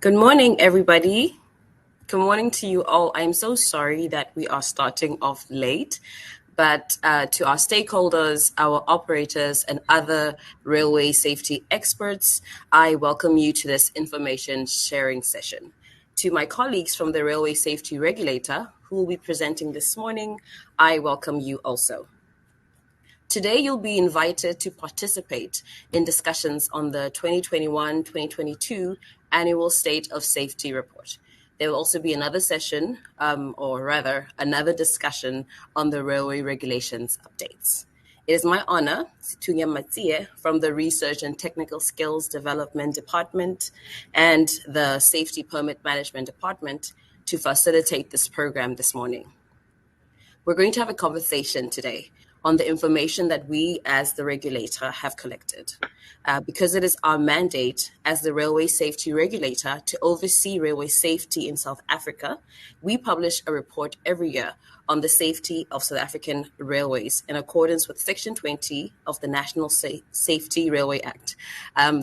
Good morning, everybody. Good morning to you all. I'm so sorry that we are starting off late, but to our stakeholders, our operators, and other railway safety experts, I welcome you to this information sharing session. To my colleagues from the Railway Safety Regulator, who will be presenting this morning, I welcome you also. Today, you'll be invited to participate in discussions on the 2021-2022 Annual State of Safety Report. There will also be another session, or rather, another discussion on the railway regulations updates. It is my honor, Situnya Matsie, from the Research and Technical Skills Development Department and the Safety Permit Management Department, to facilitate this program this morning. We're going to have a conversation today on the information that we as the regulator have collected. Because it is our mandate as the railway safety regulator to oversee railway safety in South Africa, we publish a report every year on the safety of South African railways in accordance with Section 20 of the National Safety Railway Act.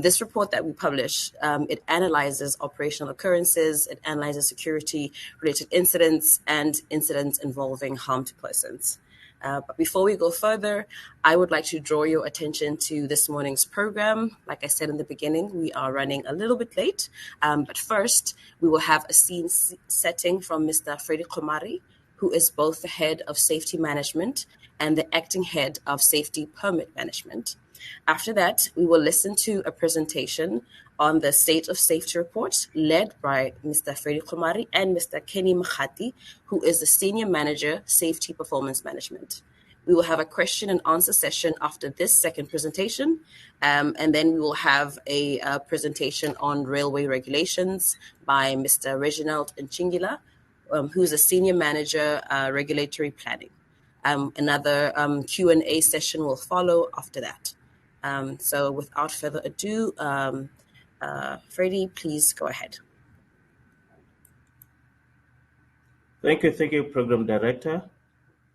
This report that we publish, it analyzes operational occurrences, it analyzes security-related incidents, and incidents involving harmed persons. But before we go further, I would like to draw your attention to this morning's program. Like I said in the beginning, we are running a little bit late. But first, we will have a scene setting from Mr. Freddie Khumari, who is both the head of safety management and the acting head of safety permit management. After that, we will listen to a presentation on the State of Safety Report led by Mr. Freddie Khumari and Mr. Kenny Mkhati, who is the Senior Manager, Safety Performance Management. We will have a question and answer session after this second presentation, and then we will have a presentation on railway regulations by Mr. Reginald Nchingila, who is a Senior Manager, Regulatory Planning. Another Q&A session will follow after that. So without further ado, Freddie, please go ahead. Thank you, Program Director.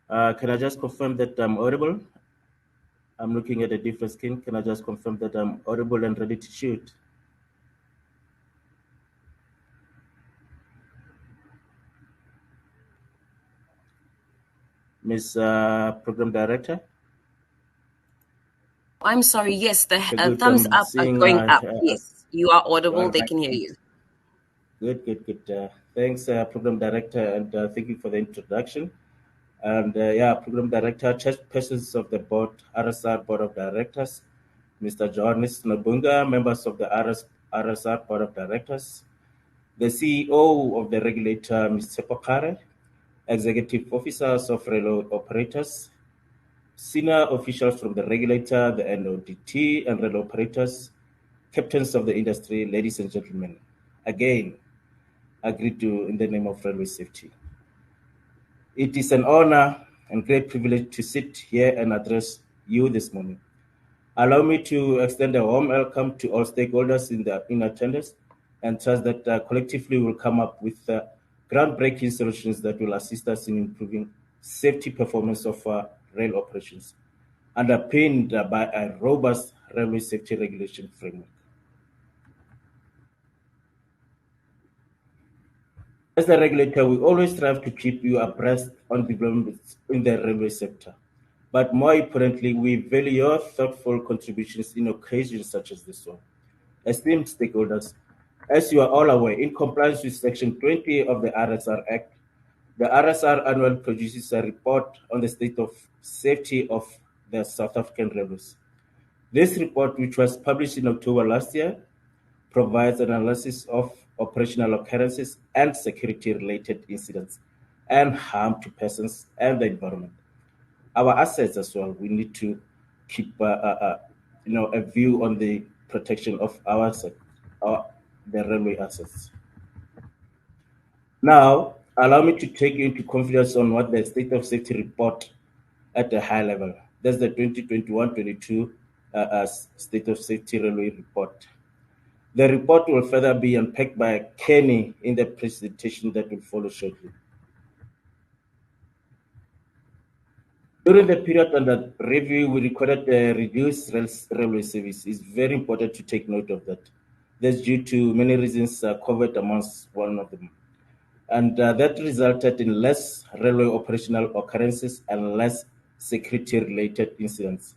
Can I just confirm that I'm audible? I'm looking at a different screen. Can I just confirm that I'm audible and ready to shoot? Ms. Program Director? I'm sorry, yes, the thumbs up are going up. Yes, you are audible, they can hear you. Good. Thanks, Program Director, and thank you for the introduction. And Program Director, chairpersons of the board, RSR Board of Directors, Mr. Johannes Nobunga, members of the RSR Board of Directors, the CEO of the regulator, Mr. Pokare, executive officers of railway operators, senior officials from the regulator, the NODT, and rail operators, captains of the industry, ladies and gentlemen, again, agreed to in the name of railway safety. It is an honor and great privilege to sit here and address you this morning. Allow me to extend a warm welcome to all stakeholders in attendance and trust that collectively we'll come up with groundbreaking solutions that will assist us in improving safety performance of rail operations, underpinned by a robust railway safety regulation framework. As the regulator, we always strive to keep you abreast on developments in the railway sector. But more importantly, we value your thoughtful contributions in occasions such as this one. Esteemed stakeholders, as you are all aware, in compliance with Section 20 of the RSR Act, the RSR annually produces a report on the state of safety of the South African railways. This report, which was published in October last year, provides an analysis of operational occurrences and security-related incidents and harm to persons and the environment. Our assets as well, we need to keep a view on the protection of our assets, the railway assets. Now, allow me to take you into confidence on what the State of Safety report at a high level. That's the 2021-22 State of Safety Railway report. The report will further be unpacked by Kenny in the presentation that will follow shortly. During the period under review, we recorded the reduced railway service. It's very important to take note of that. That's due to many reasons covered amongst one of them. And that resulted in less railway operational occurrences and less security related incidents.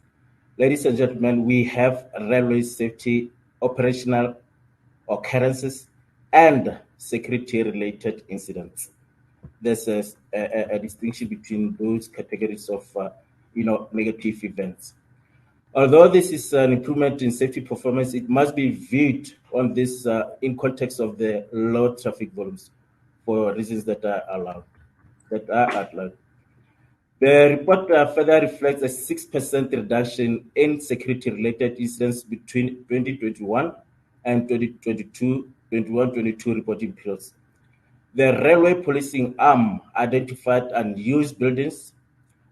Ladies and gentlemen, we have railway safety operational occurrences and security related incidents. There's a distinction between those categories of negative events. Although this is an improvement in safety performance, it must be viewed on this in context of the low traffic volumes for reasons that are allowed, that are outlined. The report further reflects a 6% reduction in security-related incidents between 2021 and 2022, 21-22 reporting periods. The railway policing arm identified unused buildings,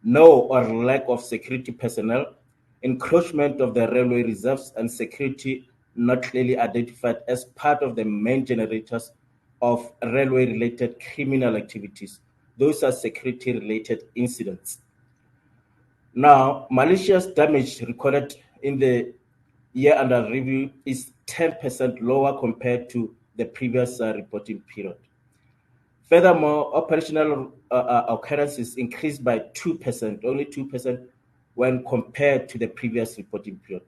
no or lack of security personnel, encroachment of the railway reserves, and security not clearly identified as part of the main generators of railway-related criminal activities. Those are security-related incidents. Now, malicious damage recorded in the year under review is 10% lower compared to the previous reporting period. Furthermore, operational occurrences increased by 2%, only 2% when compared to the previous reporting period.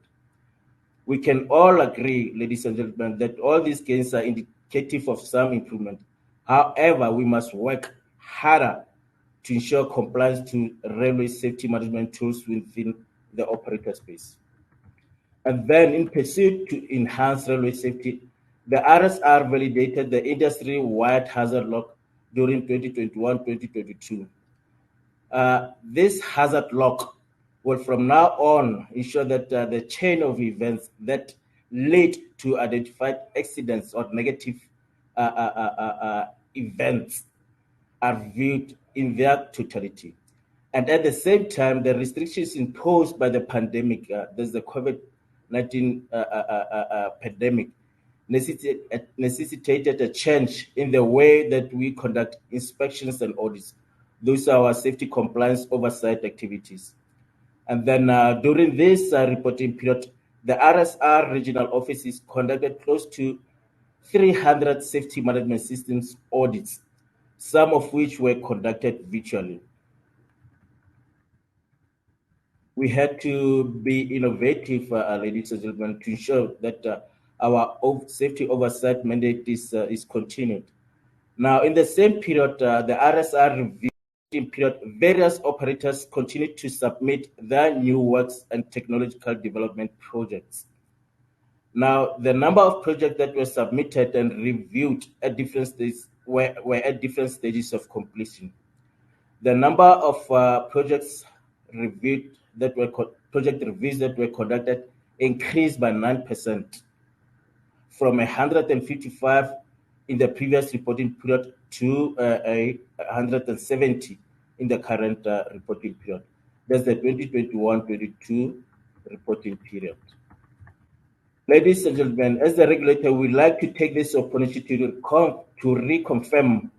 We can all agree, ladies and gentlemen, that all these gains are indicative of some improvement. However, we must work harder to ensure compliance to railway safety management tools within the operator space. And then, in pursuit to enhance railway safety, the RSR validated the industry-wide hazard log during 2021-2022. This hazard log will from now on ensure that the chain of events that lead to identified accidents or negative events are viewed in their totality. And at the same time, the restrictions imposed by the pandemic, there's the COVID-19 pandemic, necessitated a change in the way that we conduct inspections and audits. Those are our safety compliance oversight activities. And then during this reporting period, the RSR regional offices conducted close to 300 safety management systems audits, some of which were conducted virtually. We had to be innovative, ladies and gentlemen, to ensure that our safety oversight mandate is continued. Now, in the same period, the RSR review period, various operators continued to submit their new works and technological development projects. Now, the number of projects that were submitted and reviewed at different stages were at different stages of completion. The number of projects reviewed that were project reviews that were conducted increased by 9% from 155 in the previous reporting period to 170 in the current reporting period. That's the 2021-22 reporting period. Ladies and gentlemen, as the regulator, we'd like to take this opportunity to reconfirm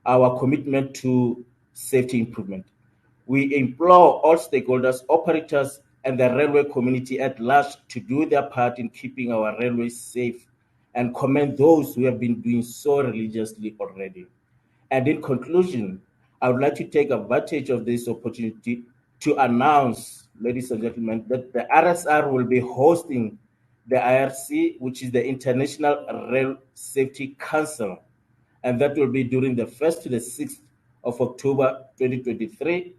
our commitment to safety improvement. We implore all stakeholders, operators, and the railway community at large to do their part in keeping our railways safe and commend those who have been doing so religiously already. And in conclusion, I would like to take advantage of this opportunity to announce, ladies and gentlemen, that the RSR will be hosting the IRC, which is the International Rail Safety Council, and that will be during the 1st to the 6th of October 2023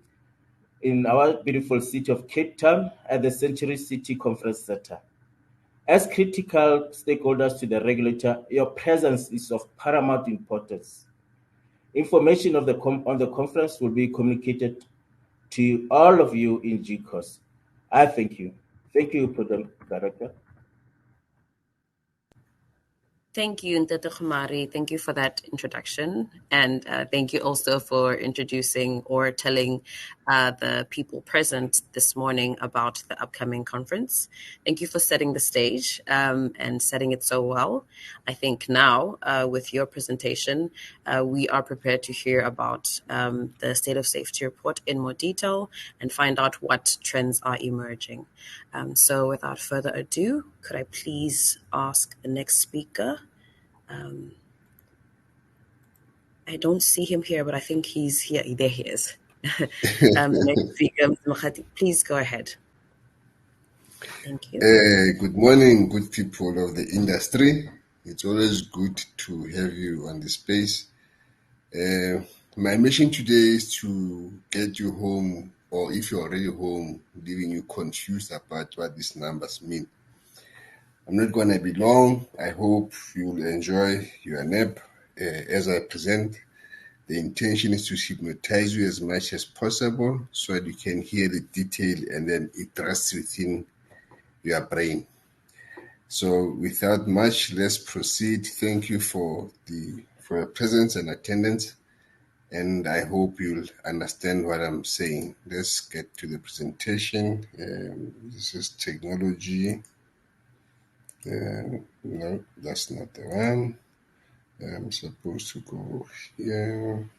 in our beautiful city of Cape Town at the Century City Conference Center. As critical stakeholders to the regulator, your presence is of paramount importance. Information on the conference will be communicated to all of you in due course. I thank you. Thank you, Program Director. Thank you, Ntete Khumari. Thank you for that introduction. And thank you also for introducing or telling the people present this morning about the upcoming conference. Thank you for setting the stage and setting it so well. I think now, with your presentation, we are prepared to hear about the State of Safety report in more detail and find out what trends are emerging. So without further ado, Could I please ask the next speaker? I don't see him here, but I think he's here. There he is. The next speaker, Mr. Makati, please go ahead. Thank you. Good morning, good people of the industry. It's always good to have you on the space. Uh, my mission today is to get you home, or if you're already home, leaving you confused about what these numbers mean. I'm not going to be long. I hope you'll enjoy your nap as I present. The intention is to hypnotize you as much as possible so that you can hear the detail and then it rests within your brain. So without much, let's proceed. Thank you for your presence and attendance, and I hope you'll understand what I'm saying. Let's get to the presentation. This is technology. No, that's not the one. I'm supposed to go here.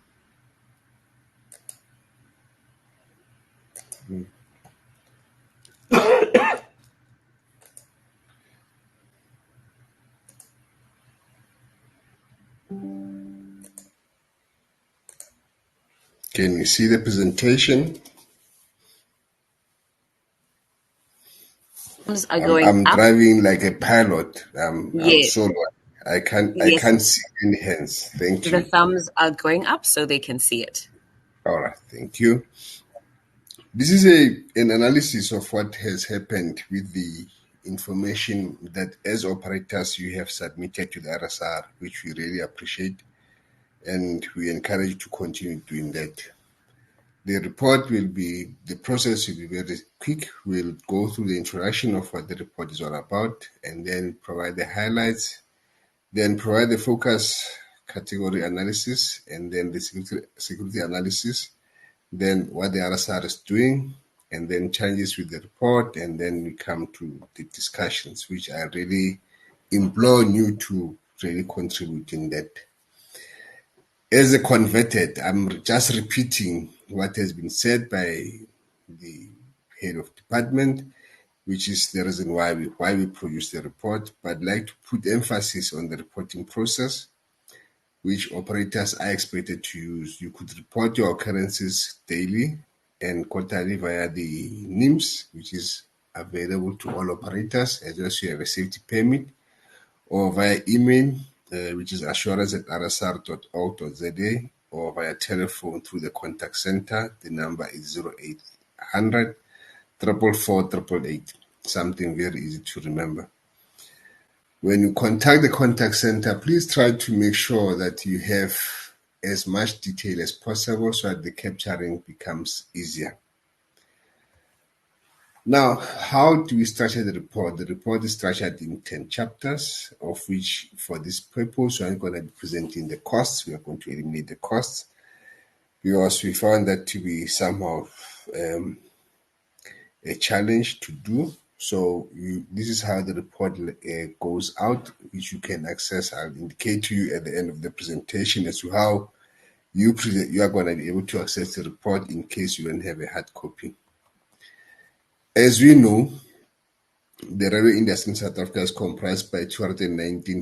Can you see the presentation? Thumbs are I'm going I'm up. driving like a pilot. I'm Yes. solo. I Yes. can't see any hands. Thank The you. thumbs are going up so they can see it. All right, thank you. This is an analysis of what has happened with the information that as operators you have submitted to the RSR, which we really appreciate, and we encourage you to continue doing that. The process will be very quick. We'll go through the introduction of what the report is all about and then provide the highlights, then provide the focus category analysis and then the security analysis, then what the RSR is doing, and then challenges with the report, and then we come to the discussions, which I really implore you to really contribute in that. As a converted, I'm just repeating what has been said by the head of department, which is the reason why we produce the report. But I'd like to put emphasis on the reporting process, which operators are expected to use. You could report your occurrences daily and quarterly via the NIMS, which is available to all operators as well as you have a safety permit, or via email, which is assurance@rsr.org.za, or via telephone through the contact center. The number is 0800 444 something very easy to remember. When you contact the contact center, please try to make sure that you have as much detail as possible so that the capturing becomes easier. Now, how do we structure the report? The report is structured in 10 chapters, of which for this purpose, we are going to be presenting the costs. We are going to eliminate the costs because we found that to be somehow a challenge to do. So this is how the report goes out, which you can access. I'll indicate to you at the end of the presentation as to how you are going to be able to access the report in case you don't have a hard copy. As we know, the railway industry in South Africa is comprised by 219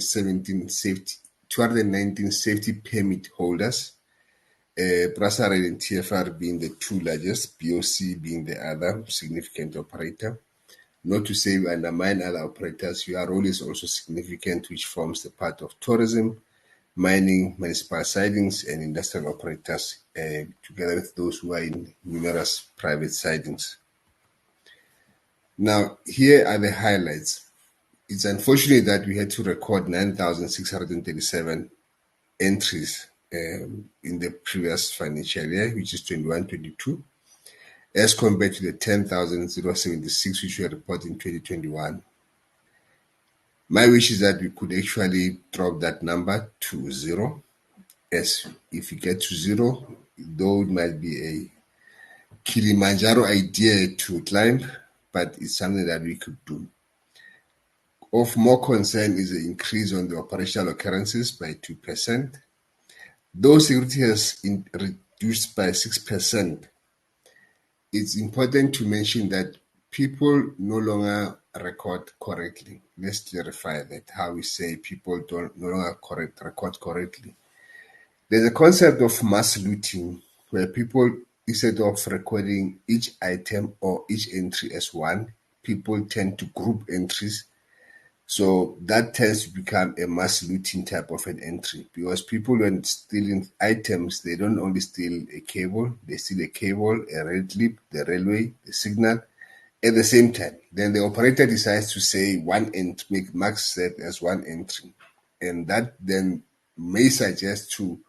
safety permit holders, PRASA Rail and TFR being the two largest, BOC being the other significant operator. Not to say we undermine other operators, your role is also significant, which forms the part of tourism, mining, municipal sidings, and industrial operators, together with those who are in numerous private sidings. Now, here are the highlights. It's unfortunate that we had to record 9,637 entries in the previous financial year, which is 21-22, as compared to the 10,076 which were reported in 2021. My wish is that we could actually drop that number to zero. As if we get to zero, though it might be a Kilimanjaro idea to climb, but it's something that we could do. Of more concern is the increase on the operational occurrences by 2%. Though security has reduced by 6%, it's important to mention that people no longer record correctly. Let's clarify that, how we say people don't no longer record correctly. There's a concept of mass looting where people, instead of recording each item or each entry as one, people tend to group entries. So that tends to become a mass looting type of an entry, because people, when stealing items, they don't only steal a cable, they steal a cable, a red clip, the railway, the signal at the same time. Then the operator decides to say one entry, make max set as one entry. And that then may suggest to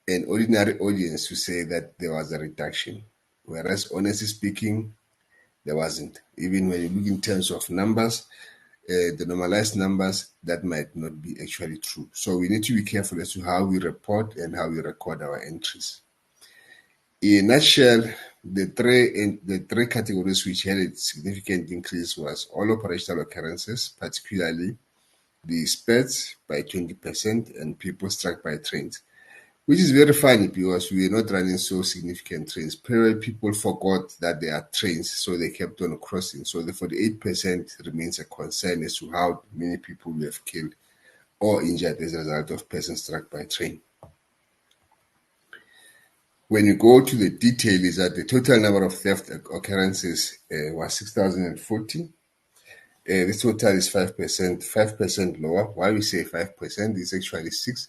an ordinary audience to say that there was a reduction, whereas honestly speaking, there wasn't. Even when you look in terms of numbers, the normalized numbers, that might not be actually true. So we need to be careful as to how we report and how we record our entries. In a nutshell, the three categories which had a significant increase was all operational occurrences, particularly the speds by 20% and people struck by trains, which is very funny because we were not running so significant trains. People forgot that there are trains, so they kept on crossing. So the 48% remains a concern as to how many people we have killed or injured as a result of persons struck by train. When you go to the detail, is that the total number of theft occurrences was 6,040. This total is 5% lower. Why we say 5%? It's actually 6,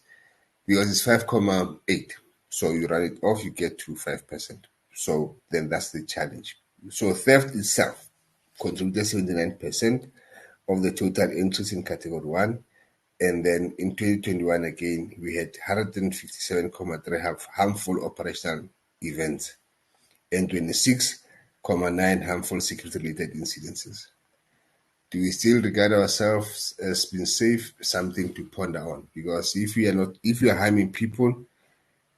because it's 5,8. So you run it off, you get to 5%. So then that's the challenge. So theft itself contributed 79% of the total entries in category 1. And then in 2021 again, we had 157,3 harmful operational events and 26,9 harmful security-related incidences. Do we still regard ourselves as being safe? Something to ponder on, because if we are harming people,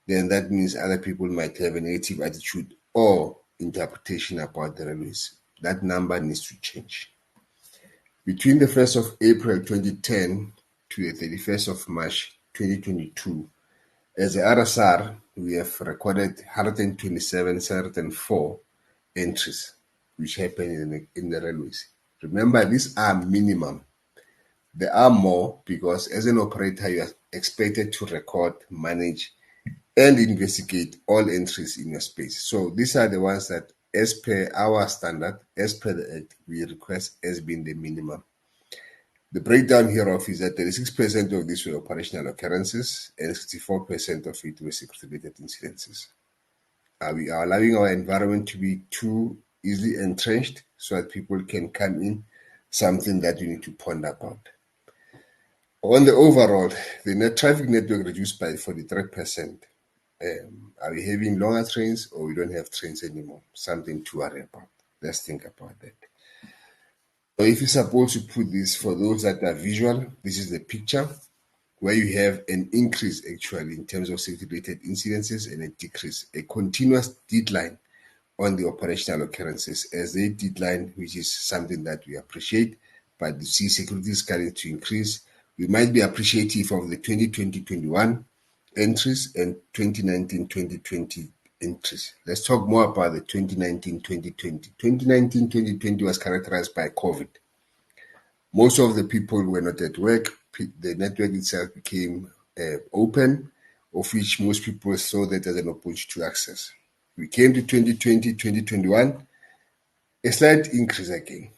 then that means other people might have a negative attitude or interpretation about the railways. That number needs to change. Between the 1st of April 2010 to the 31st of March 2022, as a RSR, we have recorded 127,704 entries which happened in the railways. Remember, these are minimum. There are more because as an operator, you are expected to record, manage, and investigate all entries in your space. So these are the ones that, as per our standard, as per the Act, we request as being the minimum. The breakdown hereof is that 36% of these were operational occurrences and 64% of it were security-related incidences. We are allowing our environment to be too easily entrenched so that people can come in, something that we need to ponder about. On the overall, the net traffic network reduced by 43%. Are we having longer trains or we don't have trains anymore? Something to worry about. Let's think about that. So if you're supposed to put this, for those that are visual, this is the picture where you have an increase actually in terms of safety-related incidences and a decrease, a continuous decline on the operational occurrences as they decline, which is something that we appreciate, but you see security is starting to increase. We might be appreciative of the 2020-21 entries and 2019-2020 entries. Let's talk more about the 2019-2020. 2019-2020 was characterized by COVID. Most of the people were not at work. The network itself became open, of which most people saw that as an opportunity to access. We came to 2020-2021, a slight increase again.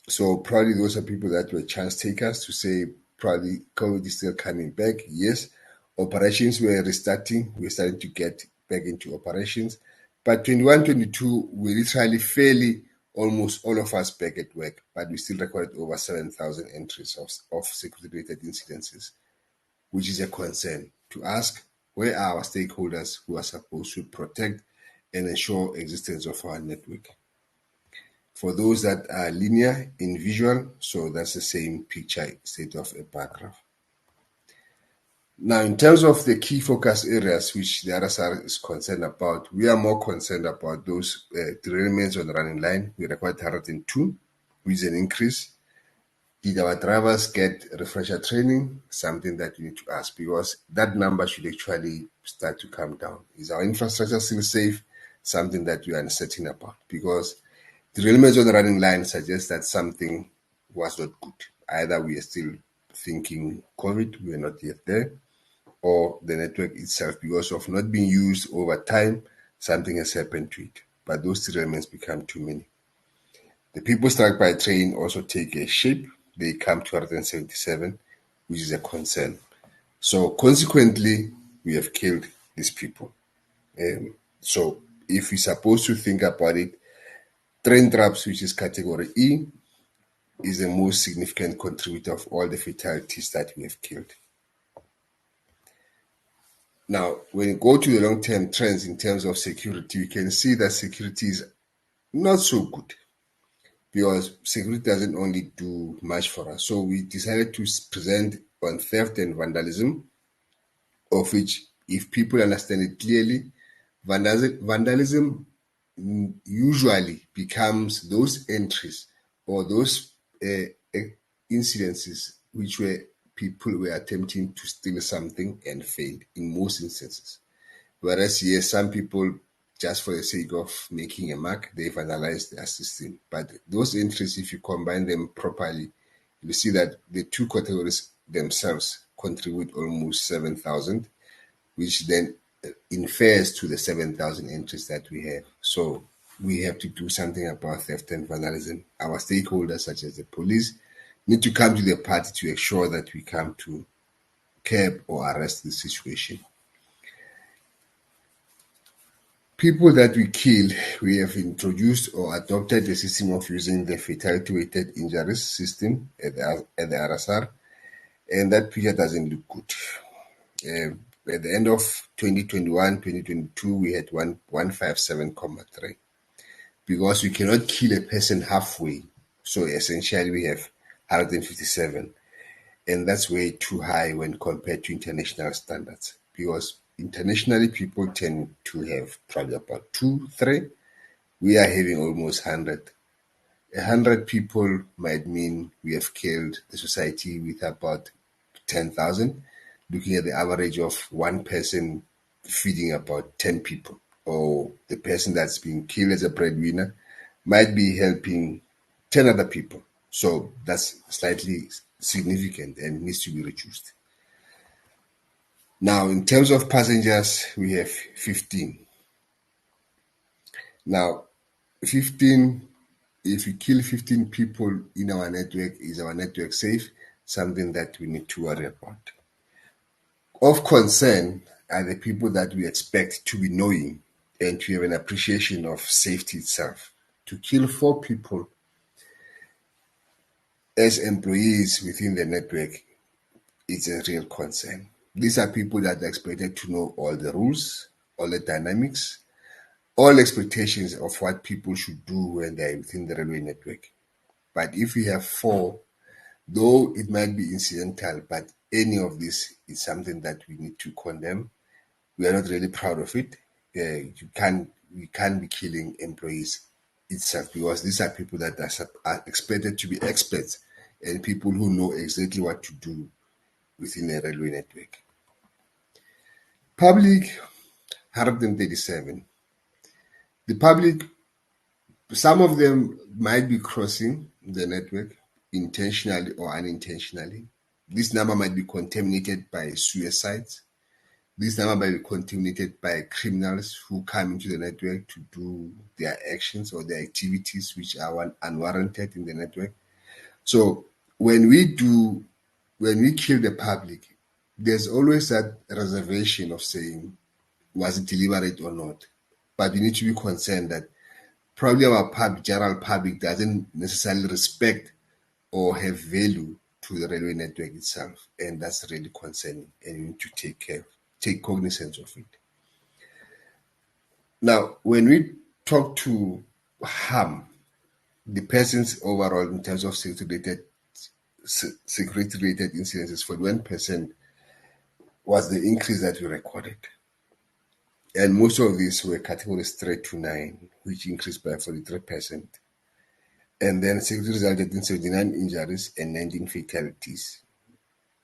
So probably those are people that were chance takers to say probably COVID is still coming back. Yes, operations were restarting. We're starting to get back into operations. But 21-22, we literally fairly almost all of us back at work, but we still recorded over 7,000 entries of security-related incidences, which is a concern to ask, where are our stakeholders who are supposed to protect and ensure existence of our network? For those that are linear in visual, so that's the same picture instead of a bar graph. Now, in terms of the key focus areas which the RSR is concerned about, we are more concerned about those derailments on the running line. We required 102, which is an increase. Did our drivers get refresher training? Something that you need to ask, because that number should actually start to come down. Is our infrastructure still safe? Something that we are uncertain about, because The elements on the running line suggest that something was not good. Either we are still thinking COVID, we are not yet there, or the network itself, because of not being used over time, something has happened to it. But those three elements become too many. The people struck by train also take a shape. They come 277, which is a concern. So consequently, we have killed these people. So if we're supposed to think about it, train traps, which is category E, is the most significant contributor of all the fatalities that we have killed. Now, when you go to the long-term trends in terms of security, you can see that security is not so good because security doesn't only do much for us. So we decided to present on theft and vandalism, of which, if people understand it clearly, vandalism usually becomes those entries or those incidences which were people were attempting to steal something and failed in most instances. Whereas, yes, some people, just for the sake of making a mark, they vandalize their system. But those entries, if you combine them properly, you see that the two categories themselves contribute almost 7,000, which then infers to the 7,000 entries that we have. So we have to do something about theft and vandalism. Our stakeholders, such as the police, need to come to the party to ensure that we come to curb or arrest the situation. People that we kill, we have introduced or adopted the system of using the fatality-weighted injuries system at the RSR, and that picture doesn't look good. At the end of 2021, 2022, we had 157.3 because we cannot kill a person halfway. So essentially, we have 157, and that's way too high when compared to international standards because internationally people tend to have probably about 2, 3. We are having almost 100. 100 people might mean we have killed the society with about 10,000, looking at the average of one person feeding about 10 people, or the person that's being killed as a breadwinner might be helping 10 other people. So that's slightly significant and needs to be reduced. Now, in terms of passengers, we have 15. Now, 15, if we kill 15 people in our network, is our network safe? Something that we need to worry about. Of concern are the people that we expect to be knowing and to have an appreciation of safety itself. To kill 4 people as employees within the network is a real concern. These are people that are expected to know all the rules, all the dynamics, all expectations of what people should do when they're within the railway network. But if we have 4, though it might be incidental, but any of this is something that we need to condemn. We are not really proud of it. We can't be killing employees itself because these are people that are expected to be experts and people who know exactly what to do within a railway network. Public, 137. The public, some of them might be crossing the network intentionally or unintentionally. This number might be contaminated by suicides. This number might be contaminated by criminals who come into the network to do their actions or their activities which are unwarranted in the network. So when we kill the public, there's always that reservation of saying, was it deliberate or not? But we need to be concerned that probably our general public doesn't necessarily respect or have value to the railway network itself. And that's really concerning, and we need to take cognizance of it. Now, when we talk to harm, the persons overall in terms of security-related incidences, 41% was the increase that we recorded. And most of these were categories 3 to 9, which increased by 43%. And then security resulted in 79 injuries and 19 fatalities.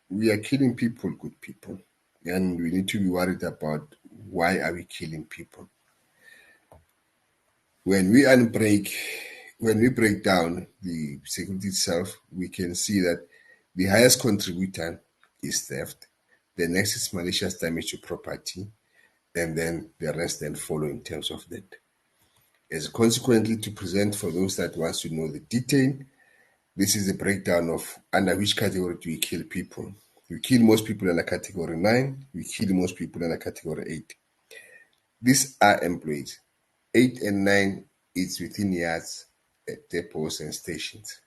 We are killing people, good people, and we need to be worried about why are we killing people. When we unbreak when we break down the security itself, we can see that the highest contributor is theft. The next is malicious damage to property, and then the rest then follow in terms of that. As consequently, to present for those that wants to know the detail, this is the breakdown of under which category do we kill people. We kill most people under category 9, we kill most people under category 8. These are employees. 8 and 9 is within yards, depots, and stations.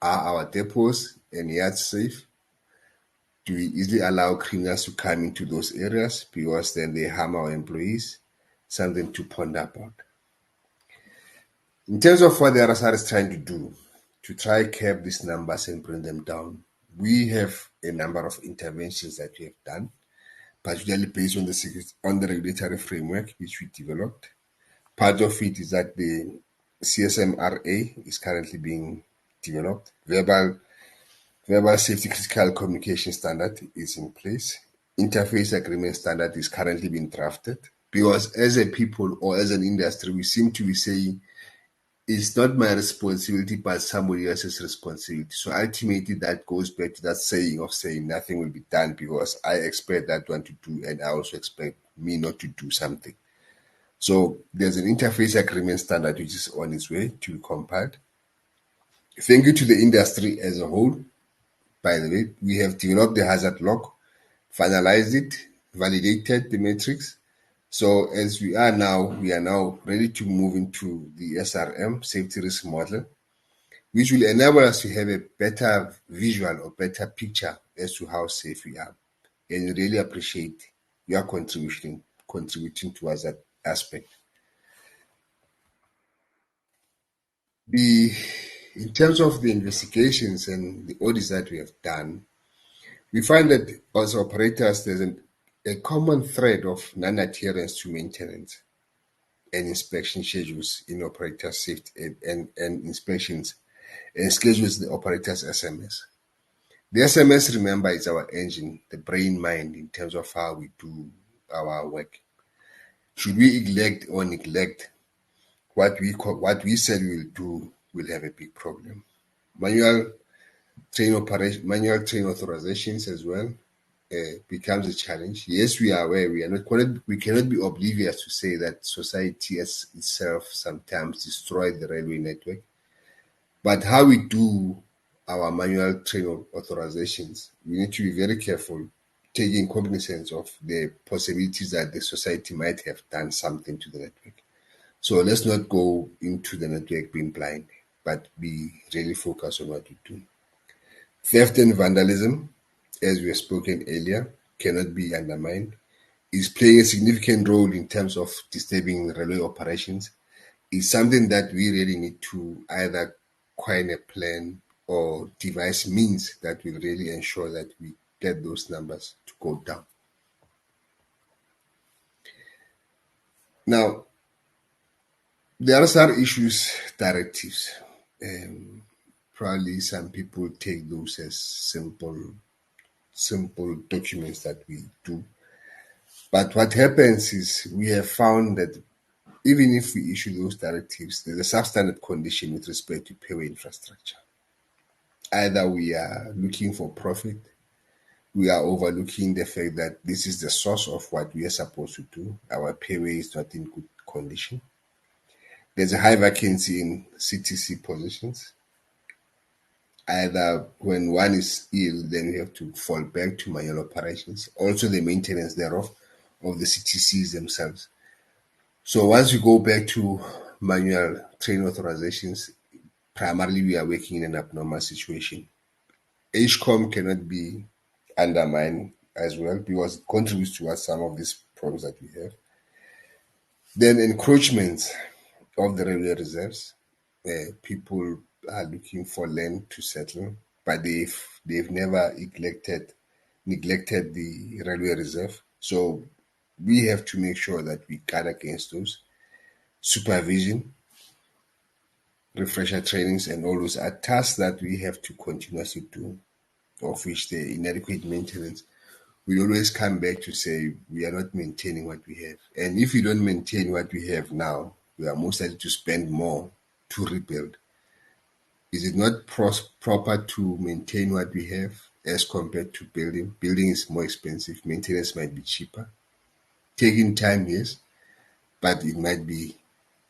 Are our depots and yards safe? Do we easily allow criminals to come into those areas because then they harm our employees? Something to ponder about. In terms of what the RSR is trying to do, to try curb these numbers and bring them down, we have a number of interventions that we have done, particularly based on the regulatory framework which we developed. Part of it is that the CSMRA is currently being developed. Verbal safety critical communication standard is in place. Interface agreement standard is currently being drafted. Because as a people or as an industry, we seem to be saying it's not my responsibility, but somebody else's responsibility. So ultimately, that goes back to that saying of saying nothing will be done because I expect that one to do, and I also expect me not to do something. So there's an interface agreement standard which is on its way to be compiled. Thank you to the industry as a whole. By the way, we have developed the hazard log, finalized it, validated the metrics. So as we are now ready to move into the SRM, safety risk model, which will enable us to have a better visual or better picture as to how safe we are. And really appreciate your contributing towards that aspect. In terms of the investigations and the audits that we have done, we find that as operators, there's a common thread of non-adherence to maintenance and inspection schedules in operator safety and inspections and schedules the operator's SMS. The SMS, remember, is our engine, the brain mind in terms of how we do our work. Should we neglect what we said we will do, we'll have a big problem. Manual train authorizations as well becomes a challenge. Yes, we are aware we cannot be oblivious to say that society as itself sometimes destroys the railway network. But how we do our manual train authorizations, we need to be very careful, taking cognizance of the possibilities that the society might have done something to the network. So let's not go into the network being blind, but be really focused on what we do. Theft and vandalism, as we have spoken earlier, cannot be undermined. Is playing a significant role in terms of disturbing railway operations. It's something that we really need to either coin a plan or devise means that will really ensure that we get those numbers to go down. Now, there are some issues, directives. Probably some people take those as simple documents that we do. But what happens is we have found that even if we issue those directives, there's a substandard condition with respect to payway infrastructure. Either we are looking for profit, we are overlooking the fact that this is the source of what we are supposed to do. Our payway is not in good condition. There's a high vacancy in CTC positions. Either when one is ill, then we have to fall back to manual operations. Also the maintenance thereof of the CTCs themselves. So once we go back to manual train authorizations, primarily we are working in an abnormal situation. HCOM cannot be undermined as well because it contributes towards some of these problems that we have. Then encroachments of the railway reserves. People are looking for land to settle, but they've never neglected the railway reserve. So we have to make sure that we guard against those. Supervision, refresher trainings, and all those are tasks that we have to continuously do, of which the inadequate maintenance, we always come back to say we are not maintaining what we have. And if we don't maintain what we have now, we are most likely to spend more to rebuild? Is it not proper to maintain what we have as compared to building? Building is more expensive, maintenance might be cheaper. Taking time, yes, but it might be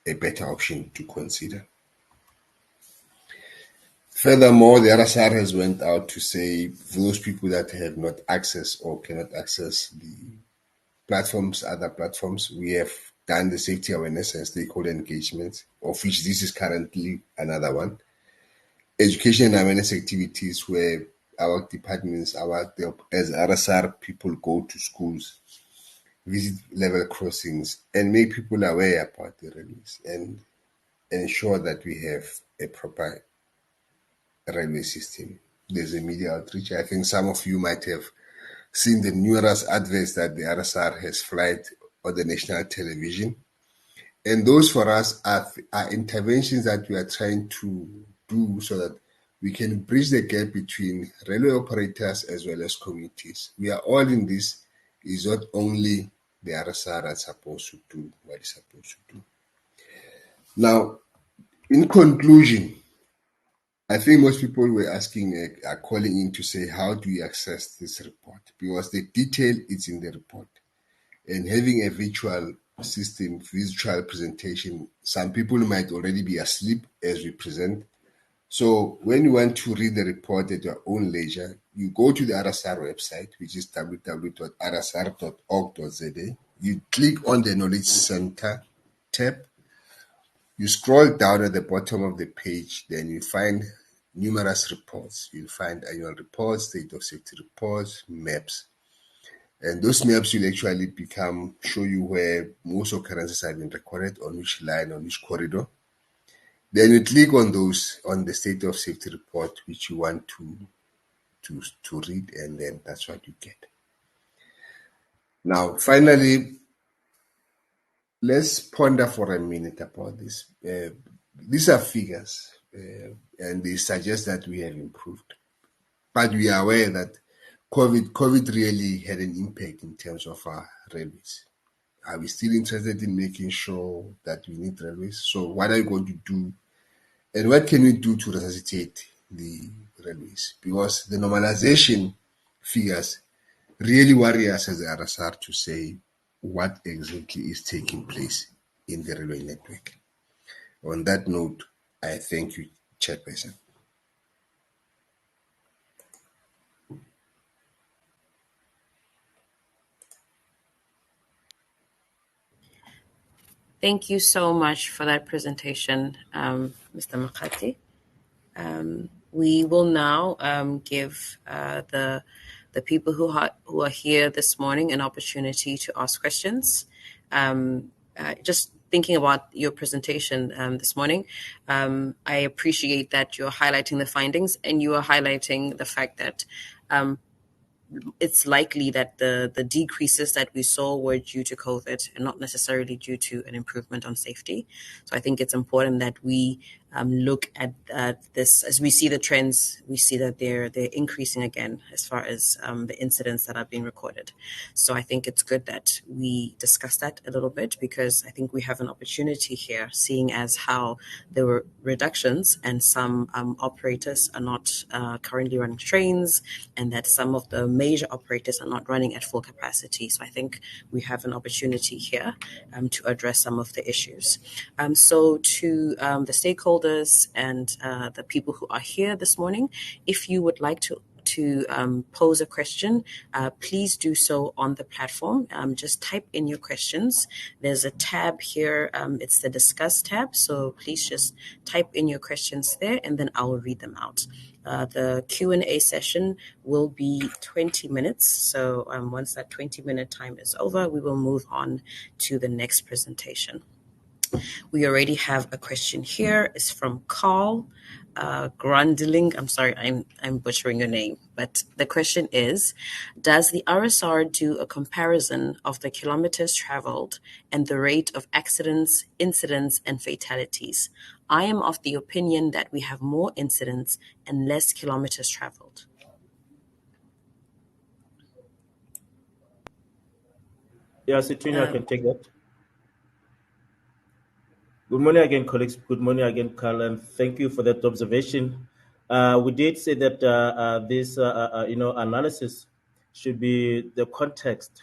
a better option to consider. Furthermore, the RSR has went out to say those people that have not access or cannot access the platforms, other platforms, we have done the safety awareness and stakeholder engagement, of which this is currently another one. Education and awareness activities where our departments, as RSR people go to schools, visit level crossings, and make people aware about the railways and ensure that we have a proper railway system. There's a media outreach. I think some of you might have seen the numerous adverts that the RSR has flagged on the national television. And those for us are interventions that we are trying to do so that we can bridge the gap between railway operators as well as communities. We are all in this. It's not only the RSR that's supposed to do what it's supposed to do. Now, in conclusion, I think most people were asking, are calling in to say, how do we access this report? Because the detail is in the report. And having a virtual system, virtual presentation, some people might already be asleep as we present. So when you want to read the report at your own leisure, you go to the RSR website, which is www.rsr.org.za. You click on the Knowledge Center tab. You scroll down at the bottom of the page, then you find numerous reports. You'll find annual reports, state of safety reports, maps. And those maps will actually show you where most occurrences have been recorded, on which line, on which corridor. Then you click on those, on the state of safety report, which you want to read, and then that's what you get. Now, finally, let's ponder for a minute about this. These are figures, and they suggest that we have improved. But we are aware that COVID really had an impact in terms of our railways. Are we still interested in making sure that we need railways? So what are you going to do? And what can we do to resuscitate the railways? Because the normalization figures really worry us as the RSR to say what exactly is taking place in the railway network. On that note, I thank you, Chairperson. Thank you so much for that presentation, Mr. Makati. We will now give the people who are here this morning an opportunity to ask questions. Just thinking about your presentation this morning, I appreciate that you're highlighting the findings and you are highlighting the fact that it's likely that the decreases that we saw were due to COVID and not necessarily due to an improvement on safety. So I think it's important that we look at this as we see the trends. We see that they're increasing again as far as the incidents that are being recorded. So I think it's good that we discuss that a little bit because I think we have an opportunity here, seeing as how there were reductions and some operators are not currently running trains, and that some of the major operators are not running at full capacity. So I think we have an opportunity here to address some of the issues. So to the stakeholders and the people who are here this morning, if you would like to pose a question, please do so on the platform. Just type in your questions. There's a tab here. It's the discuss tab. So please just type in your questions there and then I will read them out. The Q&A session will be 20 minutes. So once that 20-minute time is over, we will move on to the next presentation. We already have a question here. It's from Carl Grundling. I'm sorry, I'm butchering your name. But the question is, does the RSR do a comparison of the kilometers traveled and the rate of accidents, incidents, and fatalities? I am of the opinion that we have more incidents and less kilometers traveled. Yeah, Situnia, I can take that. Good morning again, colleagues. Good morning again, Carl, and thank you for that observation. We did say that this, analysis should be the context,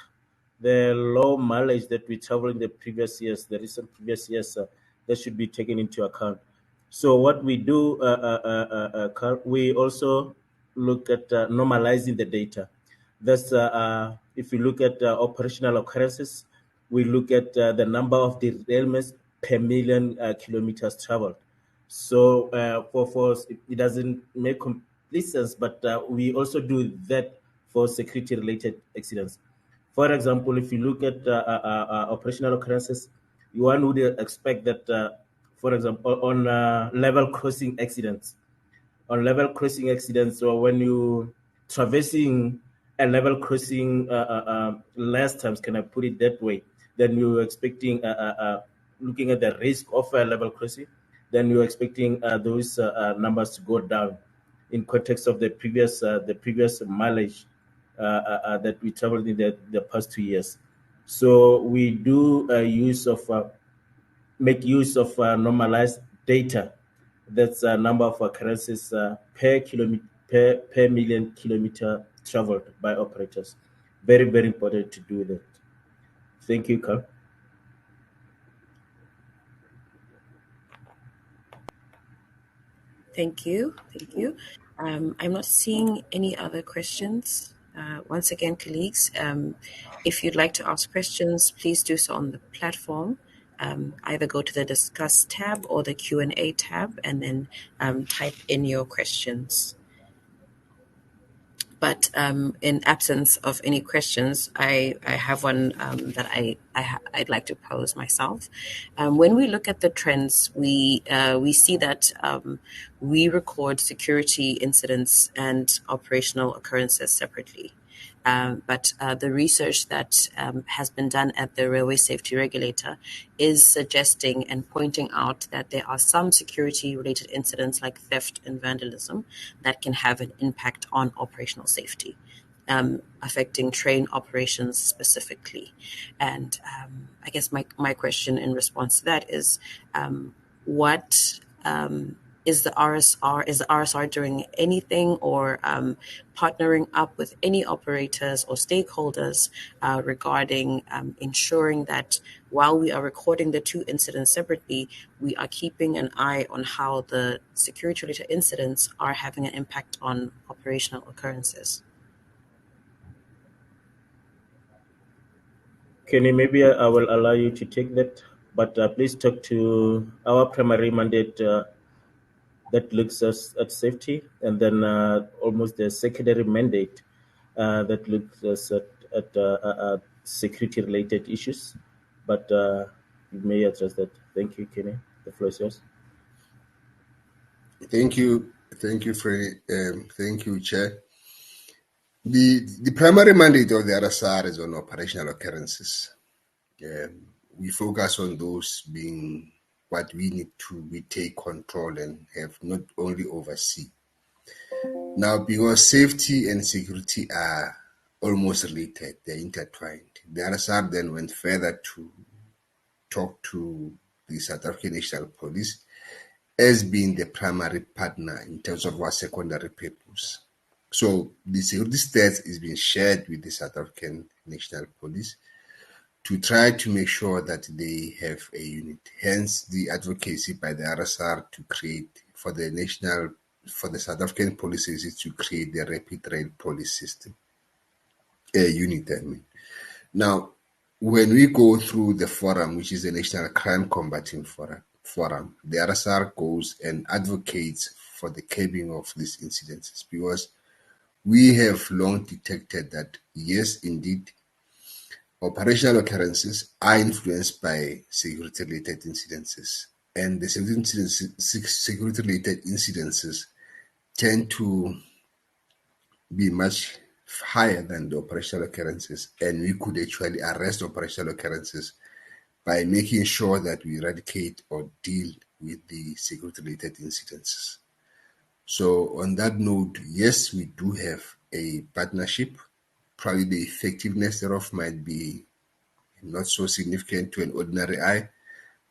the low mileage that we traveled in the previous years, the recent previous years, that should be taken into account. So what we do, Carl, we also look at normalizing the data. That's if you look at operational occurrences, we look at the number of derailments per million kilometers traveled. So for us, it doesn't make complete sense, but we also do that for security-related accidents. For example, if you look at operational occurrences, one would expect that, for example, on level crossing accidents, or when you traversing a level crossing less times, can I put it that way, then you're expecting looking at the risk of a level crossing, then you're expecting those numbers to go down in context of the previous mileage that we traveled in the past 2 years. So we do make use of normalized data. That's a number of occurrences per million kilometer traveled by operators. Very, very important to do that. Thank you, Carl. Thank you. Thank you. I'm not seeing any other questions. Once again, colleagues, if you'd like to ask questions, please do so on the platform. Either go to the Discuss tab or the Q&A tab and then type in your questions. But in absence of any questions, I have one that I'd like to pose myself. When we look at the trends, we see that we record security incidents and operational occurrences separately. But the research that has been done at the Railway Safety Regulator is suggesting and pointing out that there are some security-related incidents like theft and vandalism that can have an impact on operational safety, affecting train operations specifically. And I guess my question in response to that is, what is the RSR doing anything or partnering up with any operators or stakeholders regarding ensuring that while we are recording the two incidents separately, we are keeping an eye on how the security-related incidents are having an impact on operational occurrences? Kenny, maybe I will allow you to take that, but please talk to our primary mandate that looks at safety, and then almost the secondary mandate that looks at security-related issues. But you may address that. Thank you, Kenny. The floor is yours. Thank you, Freddie. Thank you, Chair. The primary mandate of the RSR is on operational occurrences. We focus on those being what we need to we take control and have not only oversee. Now, because safety and security are almost related, they're intertwined. The RSR then went further to talk to the South African National Police as being the primary partner in terms of our secondary purpose. So the security stats is being shared with the South African National Police to try to make sure that they have a unit. Hence the advocacy by the RSR to create for the South African police is to create the rapid rail police system. A unit, I mean. Now, when we go through the forum, which is the National Crime Combating Forum, the RSR goes and advocates for the curbing of these incidences because we have long detected that, yes, indeed, operational occurrences are influenced by security-related incidences, and the security-related incidences tend to be much higher than the operational occurrences, and we could actually arrest operational occurrences by making sure that we eradicate or deal with the security-related incidences. So on that note, yes, we do have a partnership. Probably the effectiveness thereof might be not so significant to an ordinary eye,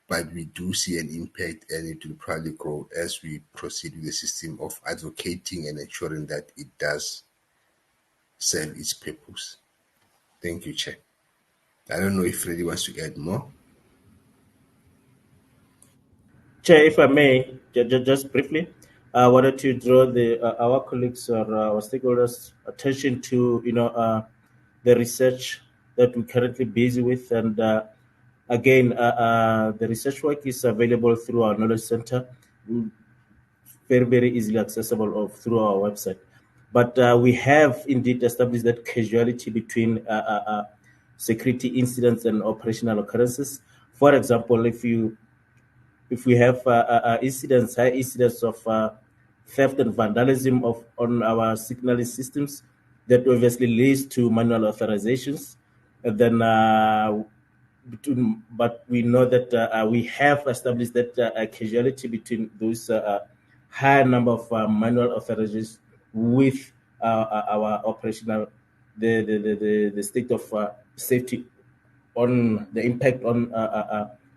but we do see an impact, and it will probably grow as we proceed with the system of advocating and ensuring that it does serve its purpose. Thank you, Chair. I don't know if Freddie wants to add more. Chair, if I may, just briefly, I wanted to draw our colleagues or our stakeholders' attention to the research that we're currently busy with, and again, the research work is available through our knowledge center, very easily accessible through our website. But we have indeed established that causality between security incidents and operational occurrences. For example, if we have high incidents of theft and vandalism on our signaling systems, that obviously leads to manual authorizations. And then, but we know that we have established that causality between those high number of manual authorizations with our operational, the state of safety on the impact on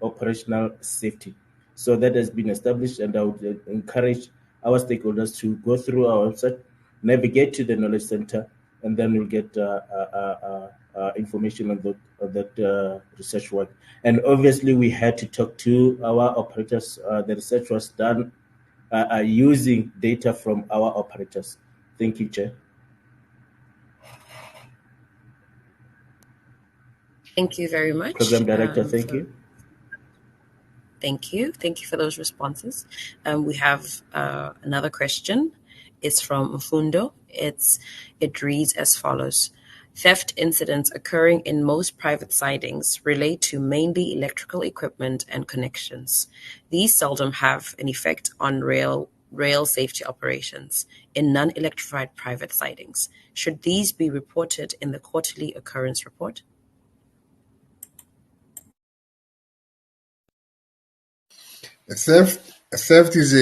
operational safety. So that has been established, and I would encourage our stakeholders to go through our website, navigate to the knowledge center, and then we'll get information on that research work. And obviously, we had to talk to our operators. The research was done using data from our operators. Thank you, Chair. Thank you very much. Program Director, thank you. Thank you. Thank you for those responses. We have another question. It's from Mfundo. It reads as follows. Theft incidents occurring in most private sidings relate to mainly electrical equipment and connections. These seldom have an effect on rail safety operations in non-electrified private sidings. Should these be reported in the quarterly occurrence report? A theft is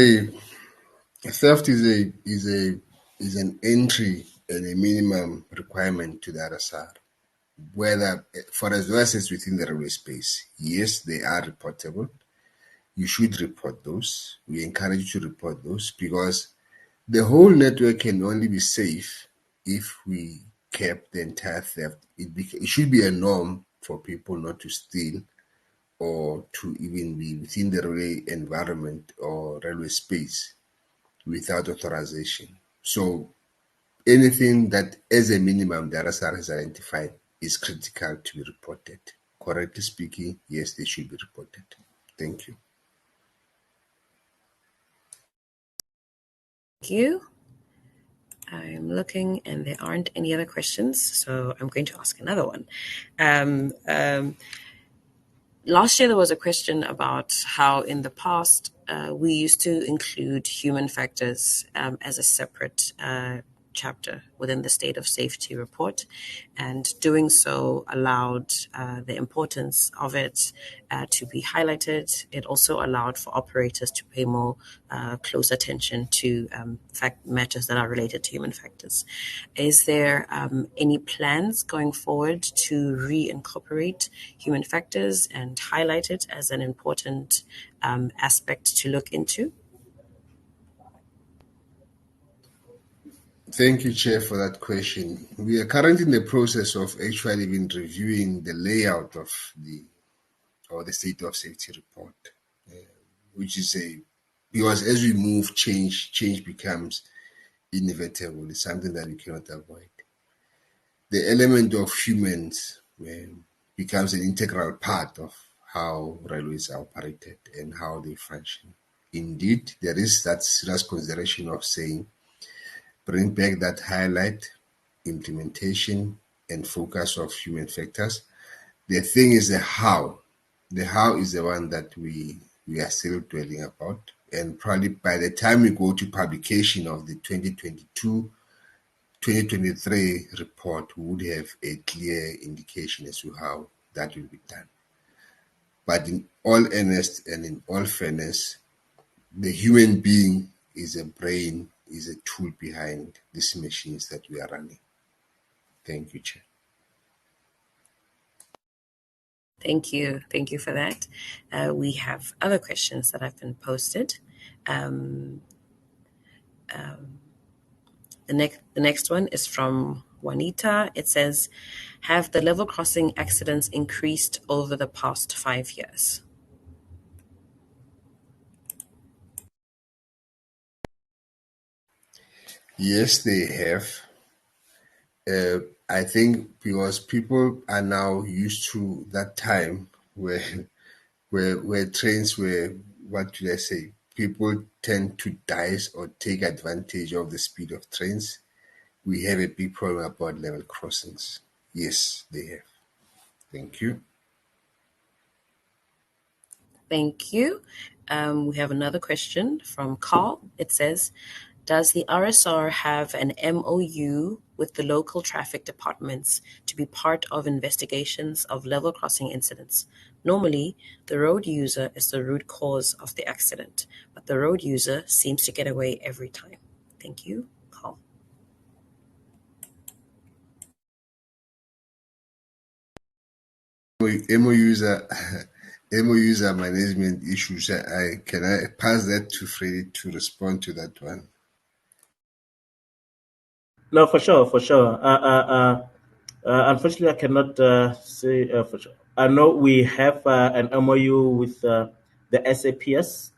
an entry and a minimum requirement to the RSR. Whether for as well as it's within the railway space, yes, they are reportable. You should report those. We encourage you to report those because the whole network can only be safe if we kept the entire theft. It should be a norm for people not to steal or to even be within the railway environment or railway space without authorization. So anything that as a minimum the RSR has identified is critical to be reported. Correctly speaking, yes, they should be reported. Thank you. Thank you. I'm looking and there aren't any other questions, so I'm going to ask another one. Last year, there was a question about how in the past we used to include human factors as a separate chapter within the state of safety report, and doing so allowed the importance of it to be highlighted. It also allowed for operators to pay more close attention to matters that are related to human factors. Is there any plans going forward to reincorporate human factors and highlight it as an important aspect to look into? Thank you, Chair, for that question. We are currently in the process of actually been reviewing the layout of the state of safety report, which is because as we move, change becomes inevitable. It's something that we cannot avoid. The element of humans becomes an integral part of how railways are operated and how they function. Indeed, there is that serious consideration of saying, bring back that highlight, implementation, and focus of human factors. The thing is the how. The how is the one that we are still dwelling about. And probably by the time we go to publication of the 2023 report, we would have a clear indication as to how that will be done. But in all earnest and in all fairness, the human being is a brain, is a tool behind these machines that we are running. Thank you, Chair. Thank you. Thank you for that. We have other questions that have been posted. Um, the next one is from Juanita. It says, have the level crossing accidents increased over the past 5 years? Yes, they have. I think because people are now used to that time where where trains were, what should I say? People tend to dice or take advantage of the speed of trains. We have a big problem about level crossings. Yes, they have. Thank you. Thank you. We have another question from Carl. It says, does the RSR have an MOU with the local traffic departments to be part of investigations of level crossing incidents? Normally, the road user is the root cause of the accident, but the road user seems to get away every time. Thank you, Carl. MOUs are MOUs are management issues. I can I pass that to Freddie to respond to that one. No, for sure, for sure. Unfortunately, I cannot say for sure. I know we have an MOU with the SAPS.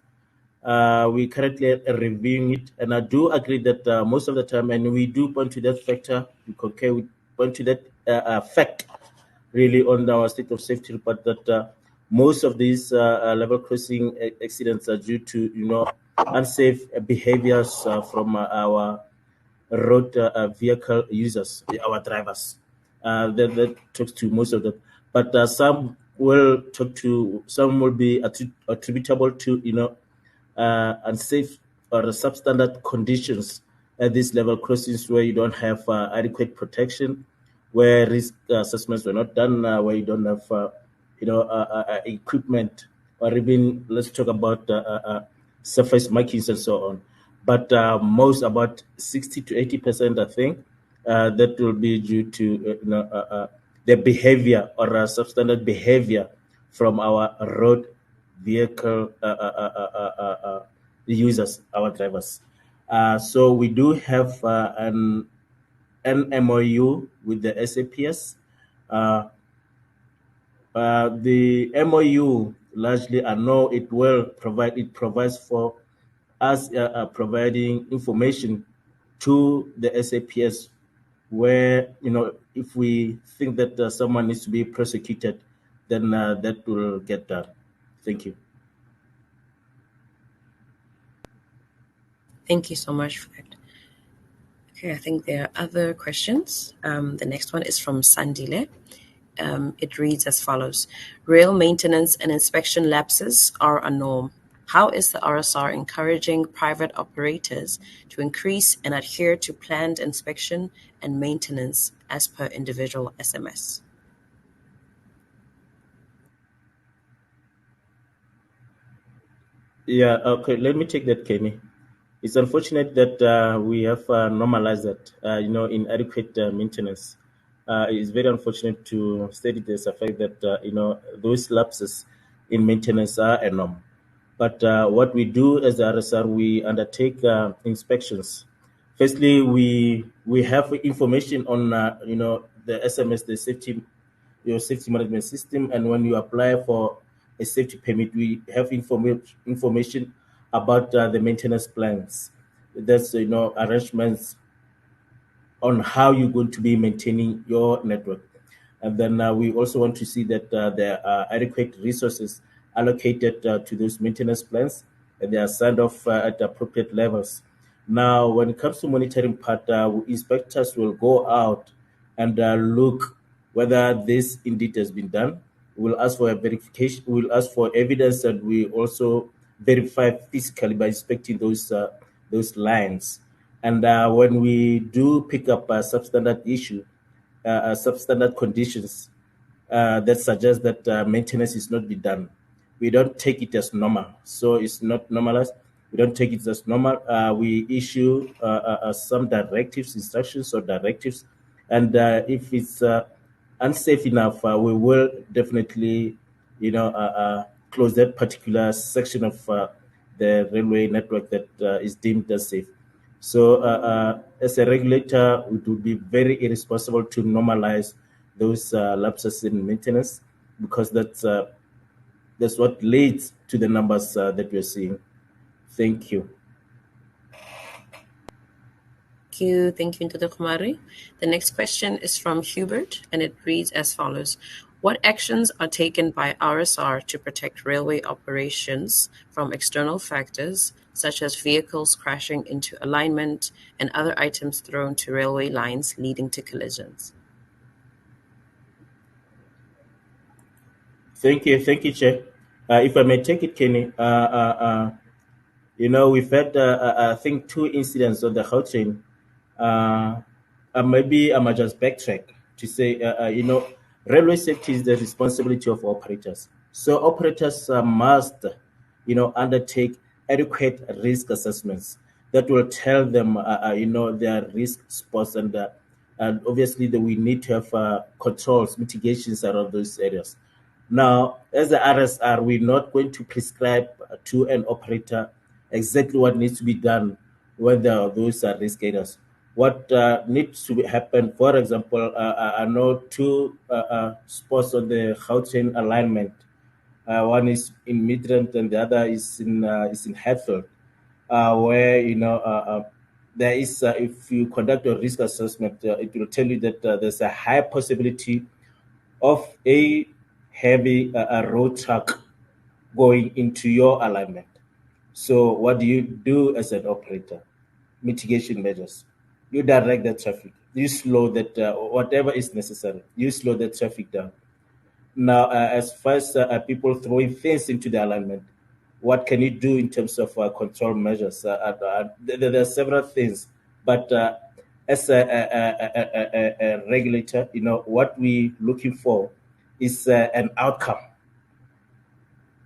We currently are reviewing it, and I do agree that most of the time, and we do point to that factor, we concur, we point to that fact really on our state of safety report that most of these level crossing accidents are due to unsafe behaviors from our road vehicle users, our drivers. That talks to most of them, but some will be attributable to unsafe or substandard conditions at these level crossings where you don't have adequate protection, where risk assessments were not done, where you don't have equipment, or even let's talk about surface markings and so on. But most, about 60 to 80%, I think, that will be due to the behavior or substandard behavior from our road vehicle users, our drivers. So we do have an MOU with the SAPS. The MOU largely, I know it provides for us providing information to the SAPS where, if we think that someone needs to be prosecuted, then that will get done. Thank you. Thank you so much for that. Okay, I think there are other questions. The next one is from Sandile. It reads as follows. Rail maintenance and inspection lapses are a norm. How is the RSR encouraging private operators to increase and adhere to planned inspection and maintenance as per individual SMS? Yeah, okay, let me take that, Kenny. It's unfortunate that we have normalized that, inadequate maintenance. It's very unfortunate to state it as a fact that, those lapses in maintenance are a norm. But what we do as the RSR, we undertake inspections. Firstly, we have information on, the SMS, the your safety management system, and when you apply for a safety permit, we have information about the maintenance plans. That's arrangements on how you're going to be maintaining your network. And then we also want to see that there are adequate resources allocated to those maintenance plans, and they are signed off at appropriate levels. Now, when it comes to monitoring part, inspectors will go out and look whether this indeed has been done. We'll ask for a verification. We'll ask for evidence, and we also verify physically by inspecting those lines. And when we do pick up a substandard issue, substandard conditions that suggest that maintenance is not be done, we don't take it as normal. So it's not normalized. We don't take it as normal. We issue some directives, instructions or directives, and if it's unsafe enough, we will definitely, close that particular section of the railway network that is deemed as safe. So, as a regulator, it would be very irresponsible to normalize those lapses in maintenance, because that's what leads to the numbers that we're seeing. Thank you. Thank you, Ntoto Kumari. The next question is from Hubert, and it reads as follows. What actions are taken by RSR to protect railway operations from external factors, such as vehicles crashing into alignment and other items thrown to railway lines leading to collisions? Thank you, Chair. If I may take it, Kenny, we've had, I think, two incidents on the Gautrain. Uh, Maybe I might just backtrack to say, railway safety is the responsibility of operators. So operators must, undertake adequate risk assessments that will tell them, their risk spots, and obviously that we need to have controls, mitigations around those areas. Now, as the RSR, we're not going to prescribe to an operator exactly what needs to be done when there are those risk areas. What needs to happen, for example, I know two spots on the Gauteng alignment. One is in Midrand and the other is in Hatfield, where there is, if you conduct a risk assessment, it will tell you that there's a high possibility of a heavy road truck going into your alignment. So what do you do as an operator? Mitigation measures. You direct the traffic. You slow that, whatever is necessary. You slow the traffic down. Now, as far as people throwing things into the alignment, what can you do in terms of control measures? There are several things, but as a regulator, what we looking for is an outcome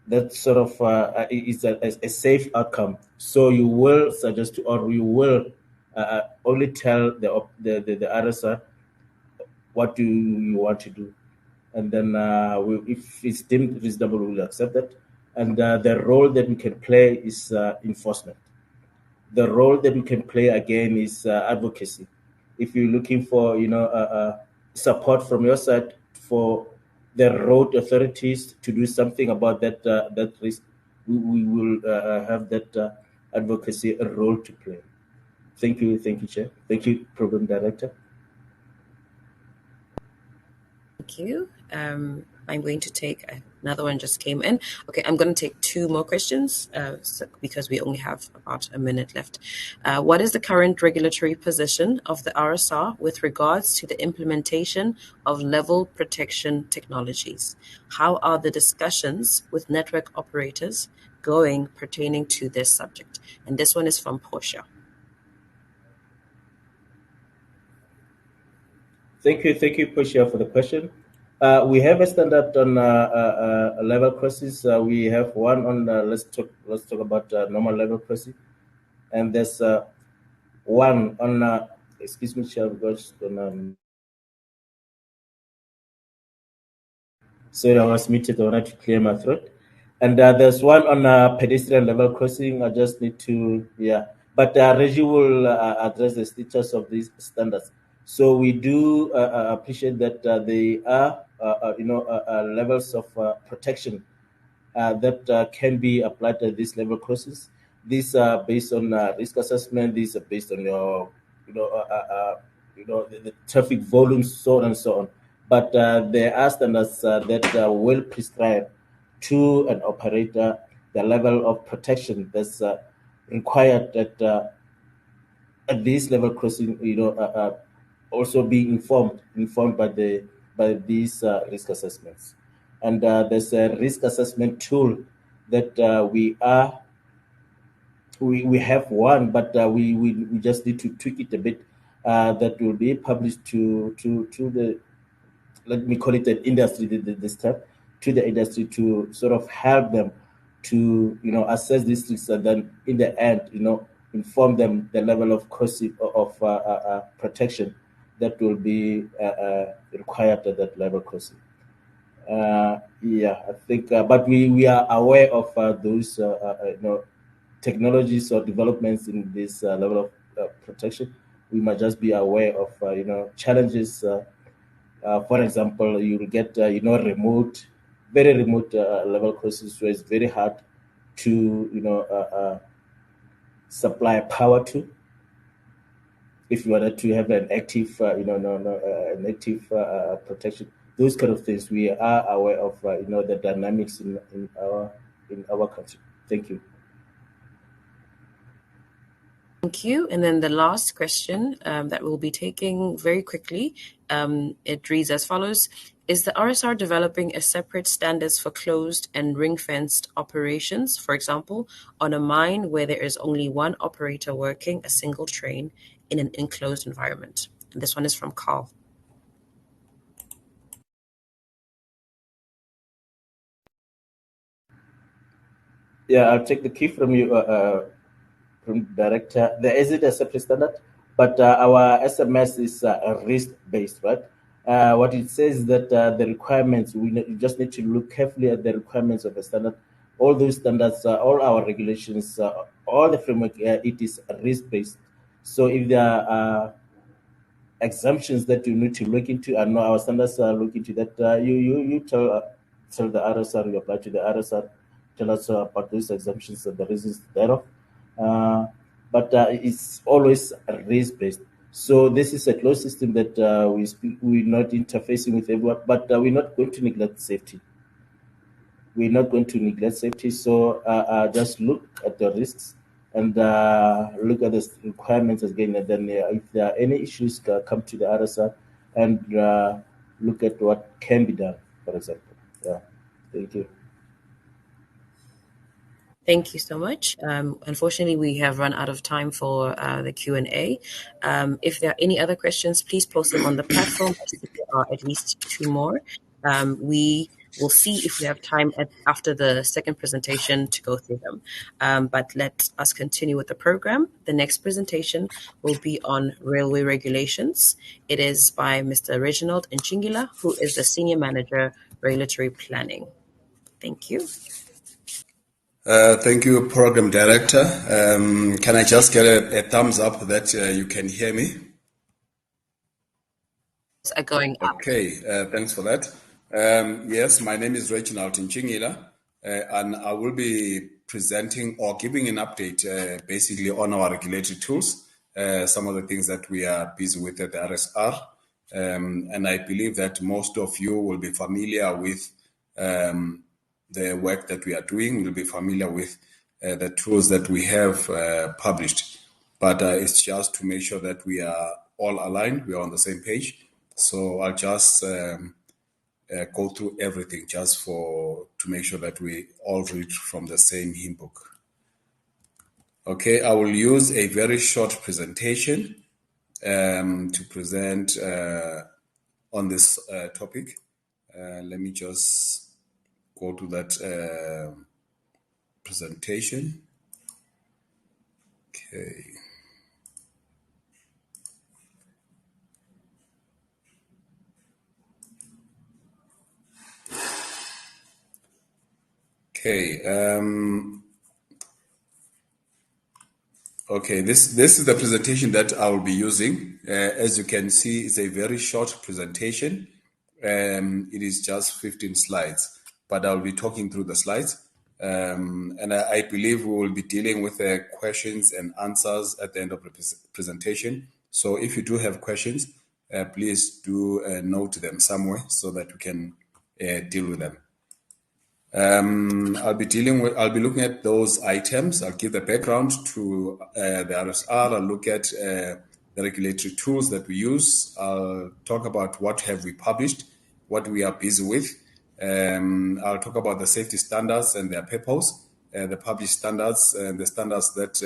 that sort of is a safe outcome. So you will suggest to, or you will only tell the RSR what do you want to do, and then if it's deemed reasonable, we will accept that. And the role that we can play is enforcement. The role that we can play again is advocacy. If you're looking for support from your side for the road authorities to do something about that risk, we will have that advocacy a role to play. Thank you, Chair. Thank you, Program Director. Thank you. I'm going to take another one just came in. Okay, I'm going to take two more questions because we only have about a minute left. What is the current regulatory position of the RSR with regards to the implementation of level protection technologies? How are the discussions with network operators going pertaining to this subject? And this one is from Portia. Thank you, Pusha, for the question. We have a standard on level crosses. We have one on let's talk about normal level crossing, and there's one on excuse me, Chair, because sorry, I was muted. I wanted to clear my throat. And there's one on pedestrian level crossing. I just need to, yeah. But Reggie will address the status of these standards. So we do appreciate that they are, levels of protection that can be applied to these level courses. These are based on risk assessment. These are based on your, the traffic volumes, so on and so on. But there are standards that will prescribe to an operator the level of protection that's required at this level crossing. Also be informed by these risk assessments. And there's a risk assessment tool that we have one, but we just need to tweak it a bit. That will be published to the, let me call it an industry this time, to the industry to sort of help them to assess these risks, and then in the end inform them the level of cost of protection that will be required at that level crossing. Yeah, I think, but we are aware of those technologies or developments in this level of protection. We must just be aware of challenges. For example, you will get remote, very remote level crossings where it's very hard to supply power to. If you wanted to have an active, an active protection, those kind of things, we are aware of, the dynamics in our country. Thank you. Thank you. And then the last question that we'll be taking very quickly, it reads as follows. Is the RSR developing a separate standards for closed and ring-fenced operations, for example, on a mine where there is only one operator working a single train in an enclosed environment? And this one is from Carl. Yeah, I'll take the key from you, from director. There isn't a separate standard, but our SMS is risk based, right? What it says is that the requirements, you just need to look carefully at the requirements of the standard. All those standards, all our regulations, all the framework, it is risk based. So if there are exemptions that you need to look into, and our standards look into that, you tell the RSR, you apply to the RSR, tell us about those exemptions and the reasons thereof. Uh, but it's always race based. So this is a closed system that we're not interfacing with everyone, but we're not going to neglect safety. We're not going to neglect safety. So just look at the risks and look at the requirements again. And then if there are any issues, come to the RSR and look at what can be done, for example. Yeah. Thank you. Thank you so much. Unfortunately, we have run out of time for the Q&A. If there are any other questions, please post them on the platform. I see there are at least two more. We will see if we have time after the second presentation to go through them. But let us continue with the program. The next presentation will be on railway regulations. It is by Mr. Reginald Nchingila, who is the Senior Manager, Regulatory Planning. Thank you. Thank you, Program Director. Can I just get a thumbs up that you can hear me? Are going up. Okay, thanks for that. Yes, my name is Reginald Nchingila, and I will be presenting or giving an update basically on our regulatory tools, some of the things that we are busy with at the RSR. And I believe that most of you will be familiar with the work that we are doing, will be familiar with the tools that we have published. But it's just to make sure that we are all aligned, we are on the same page. So I'll just go through everything just to make sure that we all read from the same hymn book. Okay, I will use a very short presentation to present on this topic. Let me just go to that presentation. Okay. Okay. Okay. This is the presentation that I will be using. As you can see, it's a very short presentation. It is just 15 slides, but I'll be talking through the slides. And I believe we will be dealing with the questions and answers at the end of the presentation. So if you do have questions, please do note them somewhere so that we can deal with them. I'll be looking at those items. I'll give the background to the RSR. I'll look at the regulatory tools that we use. I'll talk about what have we published, what we are busy with. I'll talk about the safety standards and their purpose, the published standards and the standards that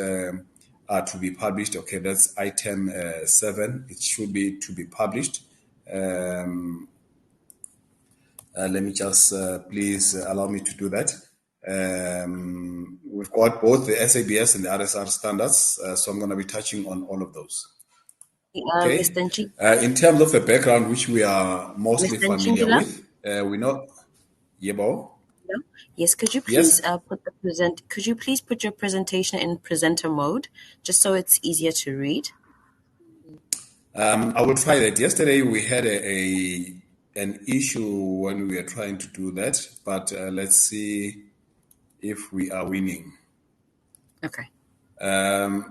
are to be published. Okay, that's item 7. It should be to be published. Let me just please allow me to do that. We've got both the SABS and the RSR standards, so I'm going to be touching on all of those. Mr. Okay. In terms of the background, which we are mostly Mr. familiar Nchingila? with, we know. Yebo. No? Yes, could you please Yes. could you please put your presentation in presenter mode just so it's easier to read? I will try that. Yesterday we had an issue when we were trying to do that, but let's see if we are winning. Okay.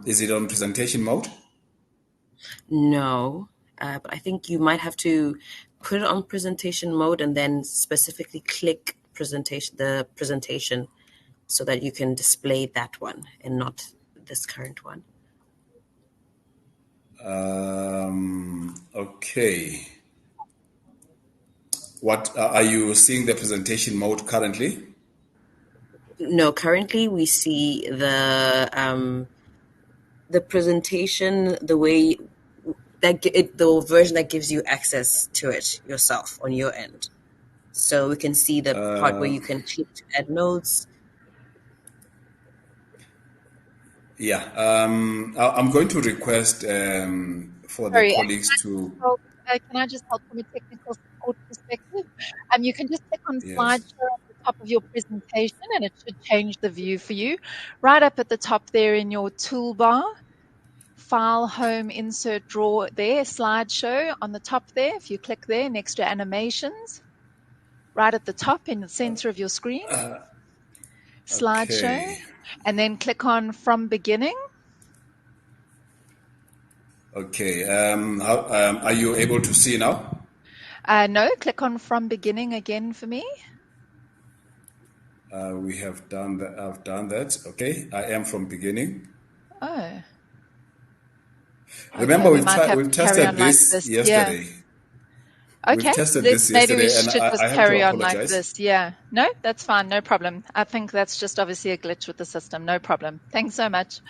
Is it on presentation mode? No, but I think you might have to put it on presentation mode and then specifically click the presentation so that you can display that one and not this current one. Okay. What are you seeing the presentation mode currently? No, currently we see the presentation the way the version that gives you access to it yourself on your end. So we can see the part where you can click to add notes. Yeah. I'm going to request for the Sorry, colleagues to. can I just help from a technical support perspective? You can just click on slideshow Yes. at the top of your presentation and it should change the view for you. Right up at the top there in your toolbar, file, home, insert, draw there, slideshow on the top there. If you click there next to animations, right at the top in the center of your screen, slideshow, Okay. and then click on from beginning. Okay. Are you able to see now? No, click on from beginning again for me. We have done that. I've done that. Okay. I am from beginning. Oh, okay. Remember, We might have we've to carry tested on like this this. Yeah. yesterday. We've Okay. tested Let's this maybe we yesterday, and should I just have to carry on like apologize. this. Yeah. No, that's fine. No problem. I think that's just obviously a glitch with the system. No problem. Thanks so much.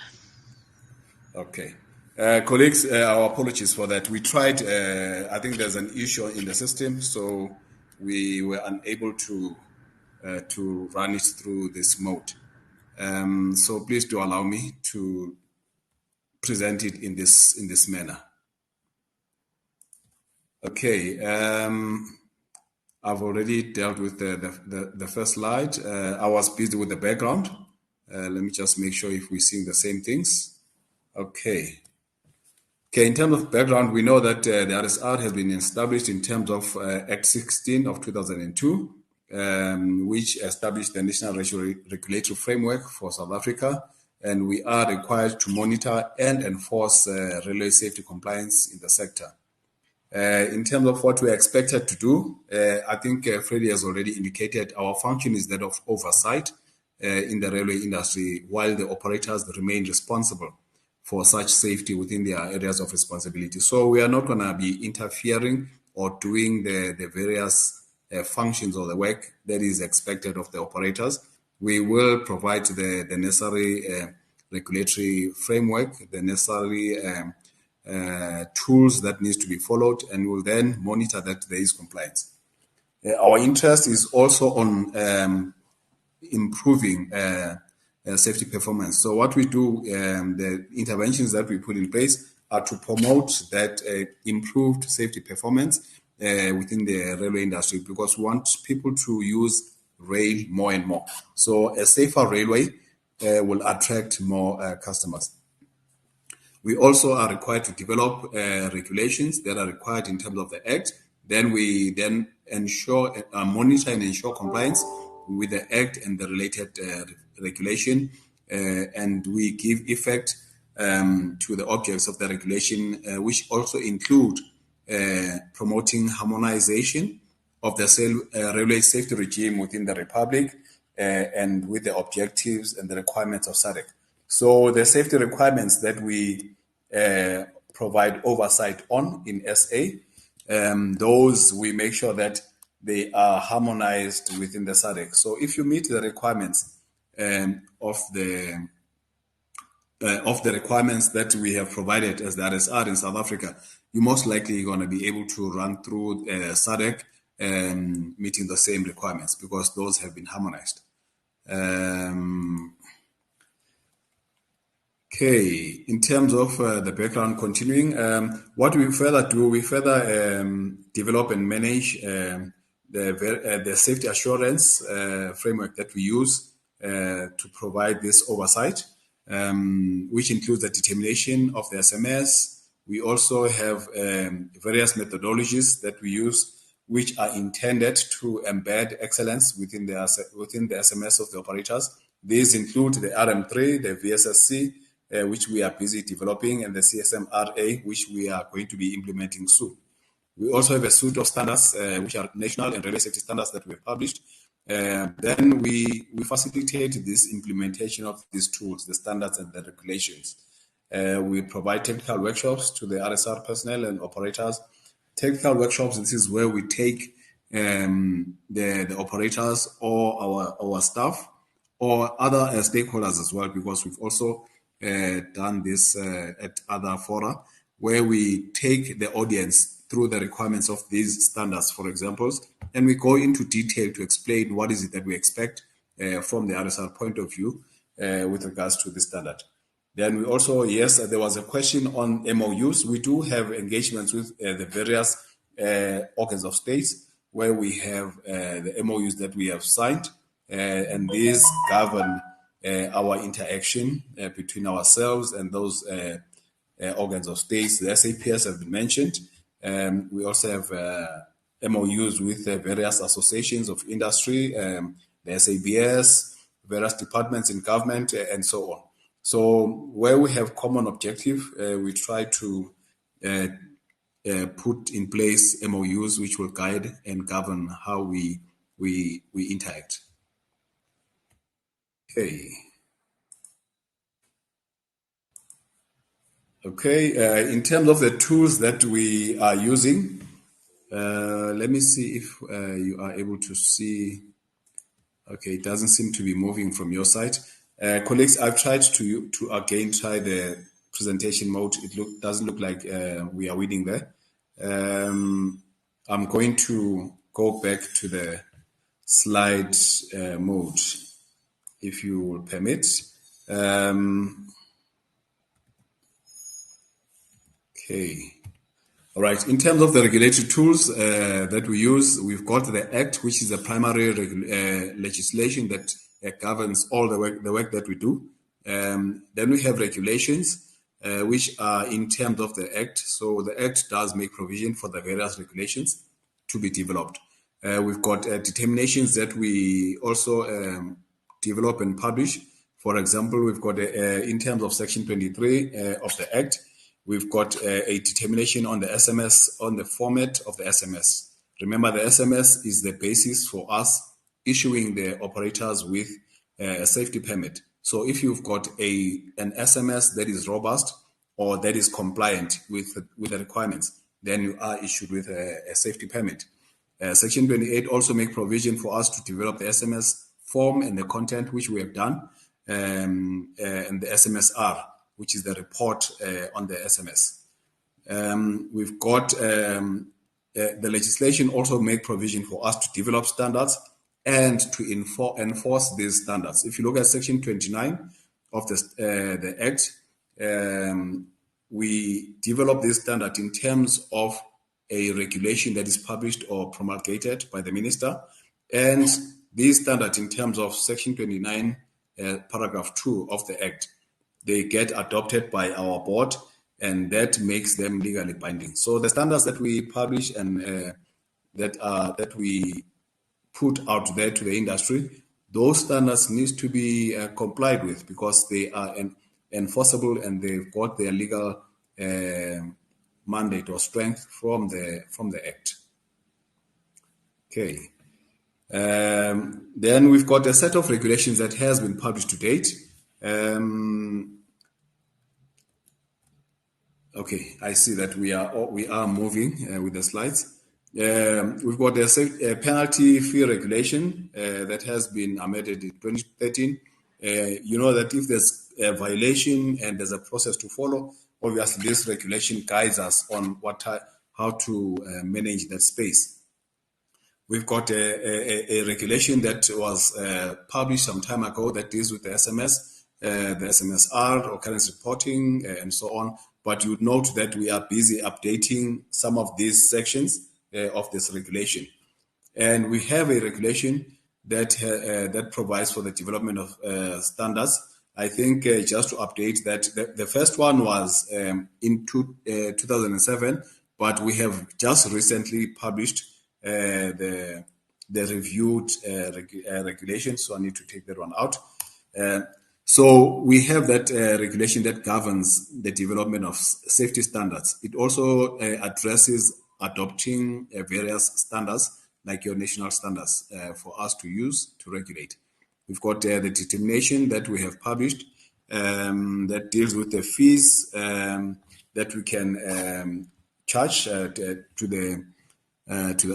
Okay. Colleagues, our apologies for that. We tried, I think there's an issue in the system, so we were unable to run it through this mode. So please do allow me to present it in this manner. Okay. I've already dealt with the first slide. I was busy with the background. Let me just make sure if we're seeing the same things. Okay. Okay, in terms of background, we know that the RSR has been established in terms of Act 16 of 2002, which established the National Regulatory Framework for South Africa, and we are required to monitor and enforce railway safety compliance in the sector. In terms of what we're expected to do, I think Freddie has already indicated our function is that of oversight in the railway industry, while the operators remain responsible for such safety within their areas of responsibility. So we are not going to be interfering or doing the various functions or the work that is expected of the operators. We will provide the necessary regulatory framework, the necessary tools that needs to be followed, and will then monitor that there is compliance. Our interest is also on improving safety performance. So what we do, the interventions that we put in place are to promote that improved safety performance within the railway industry, because we want people to use rail more and more. So a safer railway will attract more customers. We also are required to develop regulations that are required in terms of the Act. Then we ensure, monitor and ensure compliance with the Act and the related regulation. And we give effect to the objects of the regulation, which also include promoting harmonization of the railway safety regime within the Republic and with the objectives and the requirements of SADC. So the safety requirements that we provide oversight on in SA, those we make sure that they are harmonized within the SADC. So if you meet the requirements of the requirements that we have provided as the RSR in South Africa, you're most likely going to be able to run through SADC meeting the same requirements, because those have been harmonized. Okay, Okay, in terms of the background continuing, what we further do, we further develop and manage the safety assurance framework that we use to provide this oversight, which includes the determination of the SMS. We also have various methodologies that we use, which are intended to embed excellence within the SMS of the operators. These include the RM3, the VSSC, which we are busy developing, and the CSMRA, which we are going to be implementing soon. We also have a suite of standards, which are national and railway safety standards that we have published. Then we facilitate this implementation of these tools, the standards and the regulations. We provide technical workshops to the RSR personnel and operators. Technical workshops, this is where we take the operators or our staff or other stakeholders as well, because we've also done this at other fora, where we take the audience through the requirements of these standards, for example, and we go into detail to explain what is it that we expect from the RSR point of view with regards to this standard. Then we also, yes, there was a question on MOUs. We do have engagements with the various organs of states where we have the MOUs that we have signed, and these govern our interaction between ourselves and those organs of states. The SAPS have been mentioned. We also have MOUs with various associations of industry, the SABS, various departments in government, and so on. So where we have common objective, we try to put in place MOUs which will guide and govern how we interact. Okay, in terms of the tools that we are using, let me see if you are able to see. Okay, it doesn't seem to be moving from your side. Colleagues, I've tried to again try the presentation mode. It doesn't look like we are winning there. I'm going to go back to the slide mode, if you will permit. Okay. All right. In terms of the regulatory tools that we use, we've got the Act, which is the primary legislation that governs all the work that we do. Then we have regulations, which are in terms of the Act. So the Act does make provision for the various regulations to be developed. We've got determinations that we also develop and publish. For example, we've got in terms of Section 23 of the Act, we've got a determination on the SMS, on the format of the SMS. Remember, the SMS is the basis for us issuing the operators with a safety permit. So if you've got an SMS that is robust or that is compliant with the requirements, then you are issued with a safety permit. Section 28 also make provision for us to develop the SMS form and the content, which we have done, and the SMSR, which is the report on the SMS. We've got the legislation also make provision for us to develop standards and to enforce these standards. If you look at Section 29 of the Act, we develop this standard in terms of a regulation that is published or promulgated by the minister, and this standard in terms of Section 29, paragraph 2 of the Act, they get adopted by our board, and that makes them legally binding. So the standards that we publish and that we put out there to the industry, those standards need to be complied with, because they are enforceable and they've got their legal mandate or strength from the Act. Okay. Then we've got a set of regulations that has been published to date. Okay, I see that we are moving with the slides. We've got a penalty fee regulation that has been amended in 2013. You know that if there's a violation and there's a process to follow, obviously this regulation guides us on how to manage that space. We've got a regulation that was published some time ago that deals with the SMS the SMSR, occurrence reporting, and so on. But you would note that we are busy updating some of these sections of this regulation. And we have a regulation that provides for the development of standards. I think just to update that, the first one was in 2007, but we have just recently published the reviewed regulation, so I need to take that one out. So we have that regulation that governs the development of safety standards. It also addresses adopting various standards like your national standards for us to use to regulate. We've got the determination that we have published that deals with the fees that we can charge to the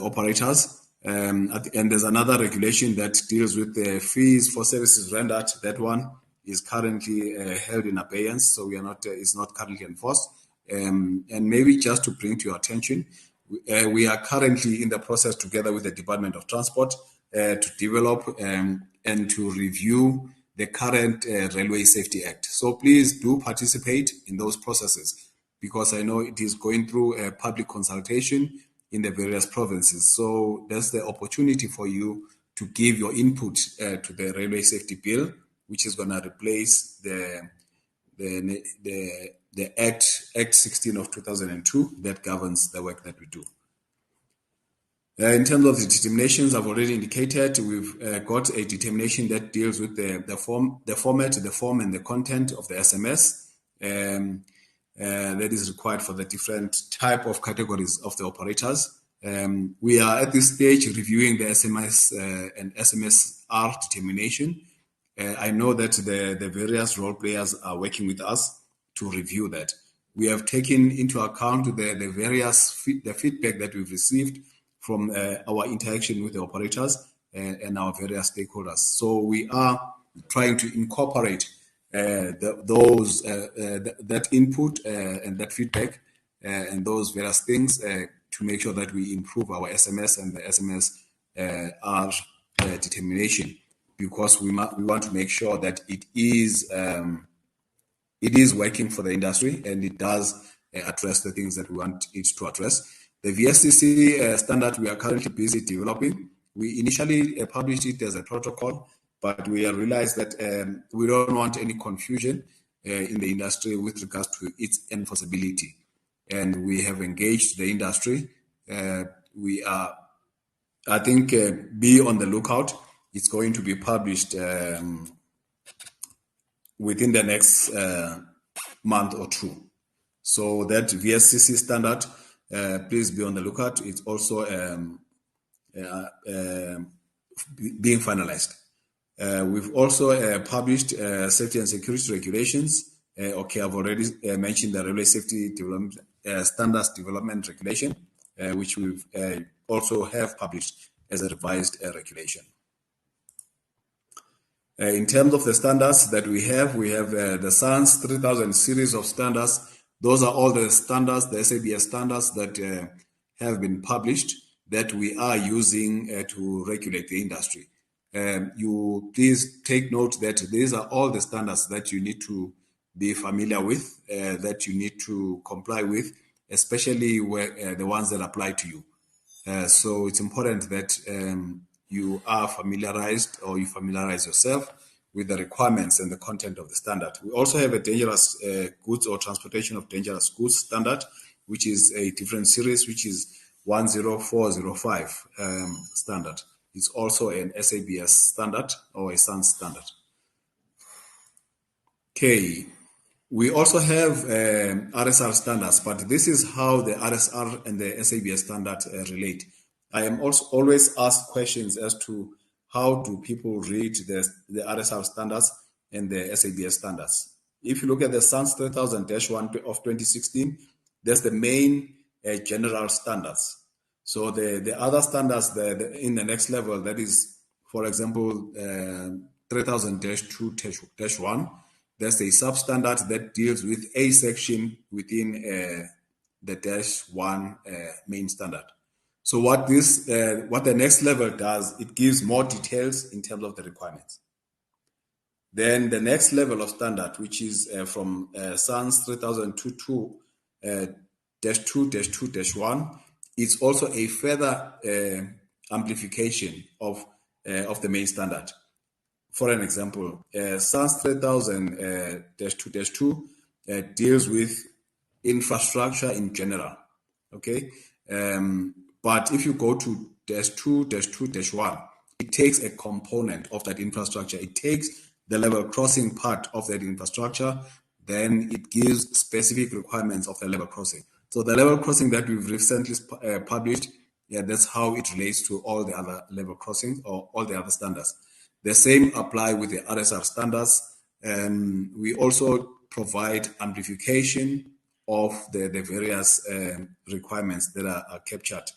operators. And there's another regulation that deals with the fees for services rendered. That one is currently held in abeyance, so it's not currently enforced. And maybe just to bring to your attention, we are currently in the process, together with the Department of Transport, to develop and to review the current Railway Safety Act. So please do participate in those processes, because I know it is going through a public consultation in the various provinces. So that's the opportunity for you to give your input to the Railway Safety Bill, which is going to replace the Act 16 of 2002 that governs the work that we do. In terms of the determinations, I've already indicated we've got a determination that deals with the format, the form, and the content of the SMS that is required for the different type of categories of the operators. We are at this stage reviewing the SMS and SMSR determination. I know that the various role players are working with us to review that. We have taken into account the various feedback that we've received from our interaction with the operators and our various stakeholders. So we are trying to incorporate that input and that feedback and those various things to make sure that we improve our SMS and the SMSR determination, because we want to make sure that it is working for the industry and it does address the things that we want it to address. The VSCC standard we are currently busy developing. We initially published it as a protocol, but we realized that we don't want any confusion in the industry with regards to its enforceability. And we have engaged the industry. We are, I think, be on the lookout. It's going to be published within the next month or two. So that VSCC standard, please be on the lookout. It's also being finalized. We've also published safety and security regulations. Okay, I've already mentioned the Railway Safety Development Standards Development Regulation, which we've also have published as a revised regulation. In terms of the standards that we have the SANS 3000 series of standards. Those are all the standards, the SABS standards that have been published that we are using to regulate the industry. You please take note that these are all the standards that you need to be familiar with, that you need to comply with, especially where, the ones that apply to you. So it's important that you are familiarized, or you familiarize yourself with the requirements and the content of the standard. We also have a dangerous goods or transportation of dangerous goods standard, which is a different series, which is 10405 standard. It's also an SABS standard or a SANS standard. Okay. We also have RSR standards, but this is how the RSR and the SABS standard relate. I am also always asked questions as to how do people read the RSR standards and the SABS standards. If you look at the SANS 3000-1 of 2016, that's the main general standards. So the other standards in the next level, that is, for example, 3000-2-1, that's a substandard that deals with a section within the -1 main standard. So what the next level does, it gives more details in terms of the requirements. Then the next level of standard, which is from SANS 3022-2-2-1, is also a further amplification of the main standard. For an example, SANS 3000-2-2 deals with infrastructure in general. Okay, but if you go to -2-2-1, it takes a component of that infrastructure. It takes the level crossing part of that infrastructure, then it gives specific requirements of the level crossing. So the level crossing that we've recently published, that's how it relates to all the other level crossings or all the other standards. The same apply with the RSR standards. We also provide amplification of the various requirements that are captured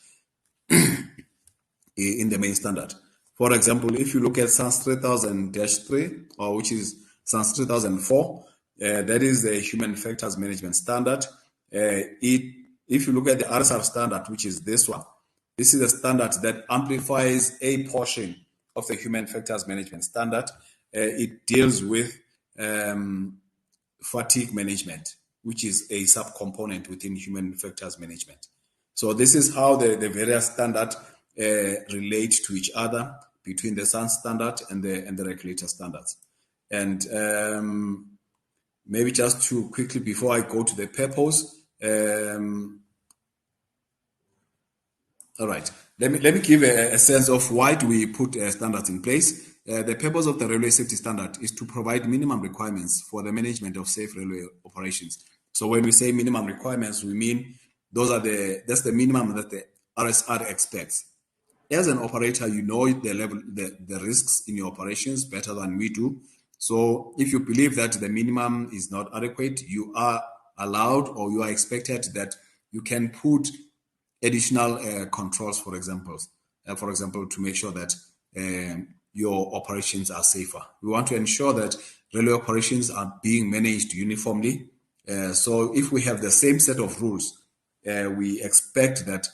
in the main standard. For example, if you look at SANS 3000-3, or which is SANS 3004, that is the human factors management standard. If you look at the RSR standard, which is this one, this is a standard that amplifies a portion of the human factors management standard. It deals with fatigue management, which is a subcomponent within human factors management. So this is how the various standards relate to each other between the SANS standard and the regulator standards. And maybe just to quickly, before I go to the purpose, all right, let me give a sense of why do we put standards in place. The purpose of the railway safety standard is to provide minimum requirements for the management of safe railway operations. So when we say minimum requirements, we mean that's the minimum that the RSR expects. As an operator, you know the risks in your operations better than we do. So if you believe that the minimum is not adequate, you are allowed or you are expected that you can put additional controls, for example, to make sure that your operations are safer. We want to ensure that railway operations are being managed uniformly. So if we have the same set of rules, we expect that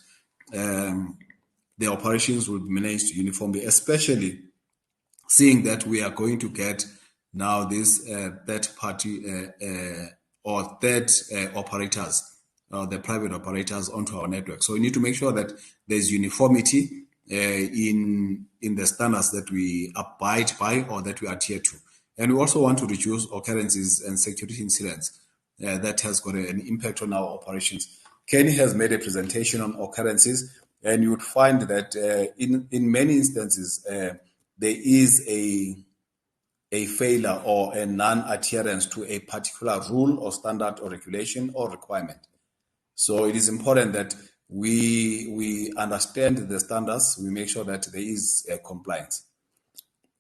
the operations will be managed uniformly, especially seeing that we are going to get now this third party or third operators, the private operators onto our network. So we need to make sure that there's uniformity in the standards that we abide by or that we adhere to. And we also want to reduce occurrences and security incidents that has got an impact on our operations. Kenny has made a presentation on occurrences, and you would find that in many instances there is a failure or a non-adherence to a particular rule or standard or regulation or requirement. So it is important that we understand the standards, we make sure that there is compliance.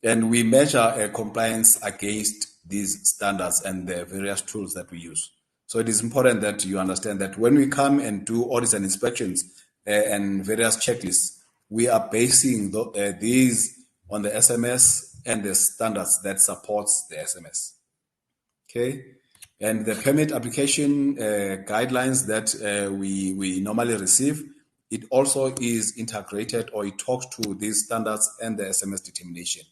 And we measure compliance against these standards and the various tools that we use. So it is important that you understand that when we come and do audits and inspections and various checklists, we are basing these on the SMS and the standards that supports the SMS. Okay, and the permit application guidelines that we normally receive, it also is integrated or it talks to these standards and the SMS determination.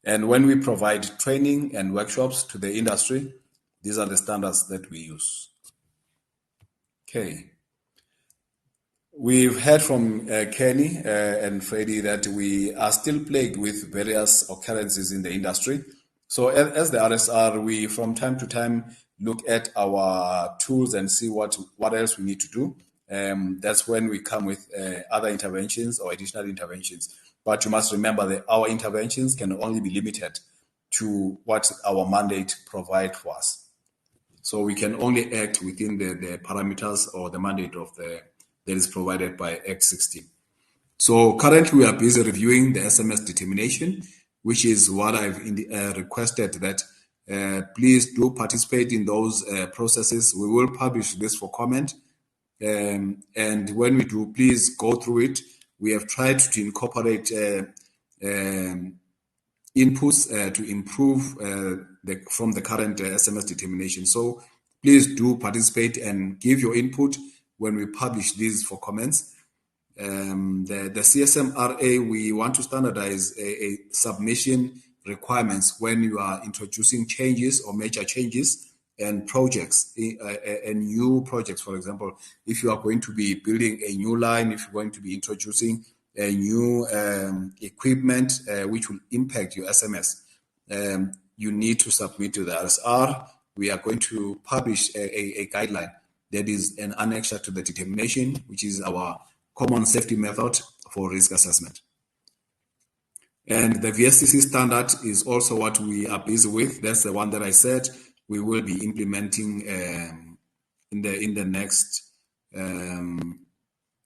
And when we provide training and workshops to the industry, these are the standards that we use. Okay. We've heard from Kenny and Freddie that we are still plagued with various occurrences in the industry. So as the RSR, we from time to time look at our tools and see what else we need to do. That's when we come with other interventions or additional interventions. But you must remember that our interventions can only be limited to what our mandate provides for us. So we can only act within the parameters or the mandate of that is provided by Act 16. So currently we are busy reviewing the SMS determination, which is what I've requested that please do participate in those processes. We will publish this for comment. And when we do, please go through it. We have tried to incorporate inputs to improve from the current SMS determination. So please do participate and give your input when we publish these for comments. The CSMRA, we want to standardize a submission requirements when you are introducing changes or major changes and projects, and new projects. For example, if you are going to be building a new line, if you're going to be introducing a new equipment which will impact your SMS, you need to submit to the RSR. We are going to publish a guideline that is an annexure to the determination, which is our common safety method for risk assessment. And the VSCC standard is also what we are busy with. That's the one that I said we will be implementing in the next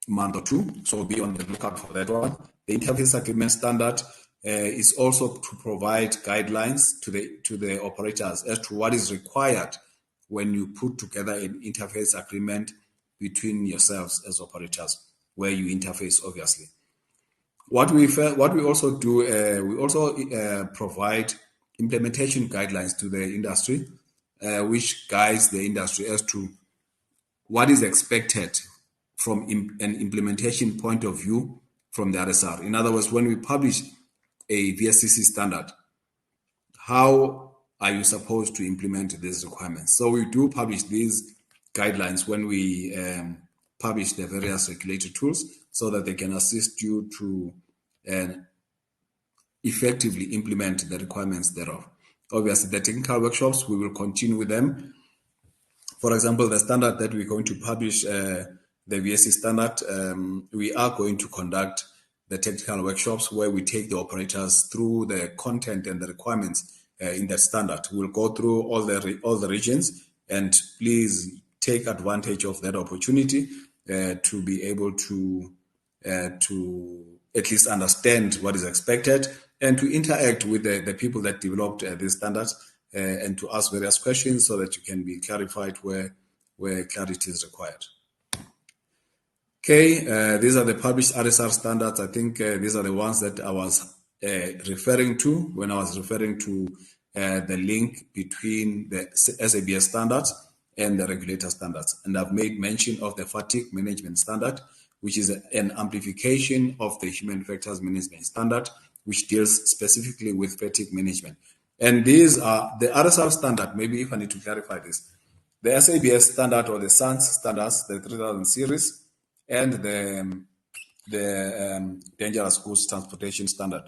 month or two. So be on the lookout for that one. The interface agreement standard is also to provide guidelines to the operators as to what is required when you put together an interface agreement between yourselves as operators, where you interface, obviously. What we also do, we also provide implementation guidelines to the industry, which guides the industry as to what is expected from an implementation point of view from the RSR. In other words, when we publish a VSCC standard, how are you supposed to implement these requirements? So we do publish these guidelines when we publish the various regulatory tools so that they can assist you to effectively implement the requirements thereof. Obviously, the technical workshops, we will continue with them. For example, the standard that we're going to publish, the VSC standard, we are going to conduct the technical workshops where we take the operators through the content and the requirements in that standard. We'll go through all the regions, and please take advantage of that opportunity to be able to at least understand what is expected and to interact with the people that developed these standards and to ask various questions so that you can be clarified where clarity is required. Okay, these are the published RSR standards. I think these are the ones that I was referring to when I was referring to the link between the SABS standards and the regulator standards. And I've made mention of the fatigue management standard, which is an amplification of the human factors management standard, which deals specifically with fatigue management. And these are the RSR standard. Maybe if I need to clarify this, the SABS standard or the SANS standards, the 3000 series, and the dangerous goods transportation standard.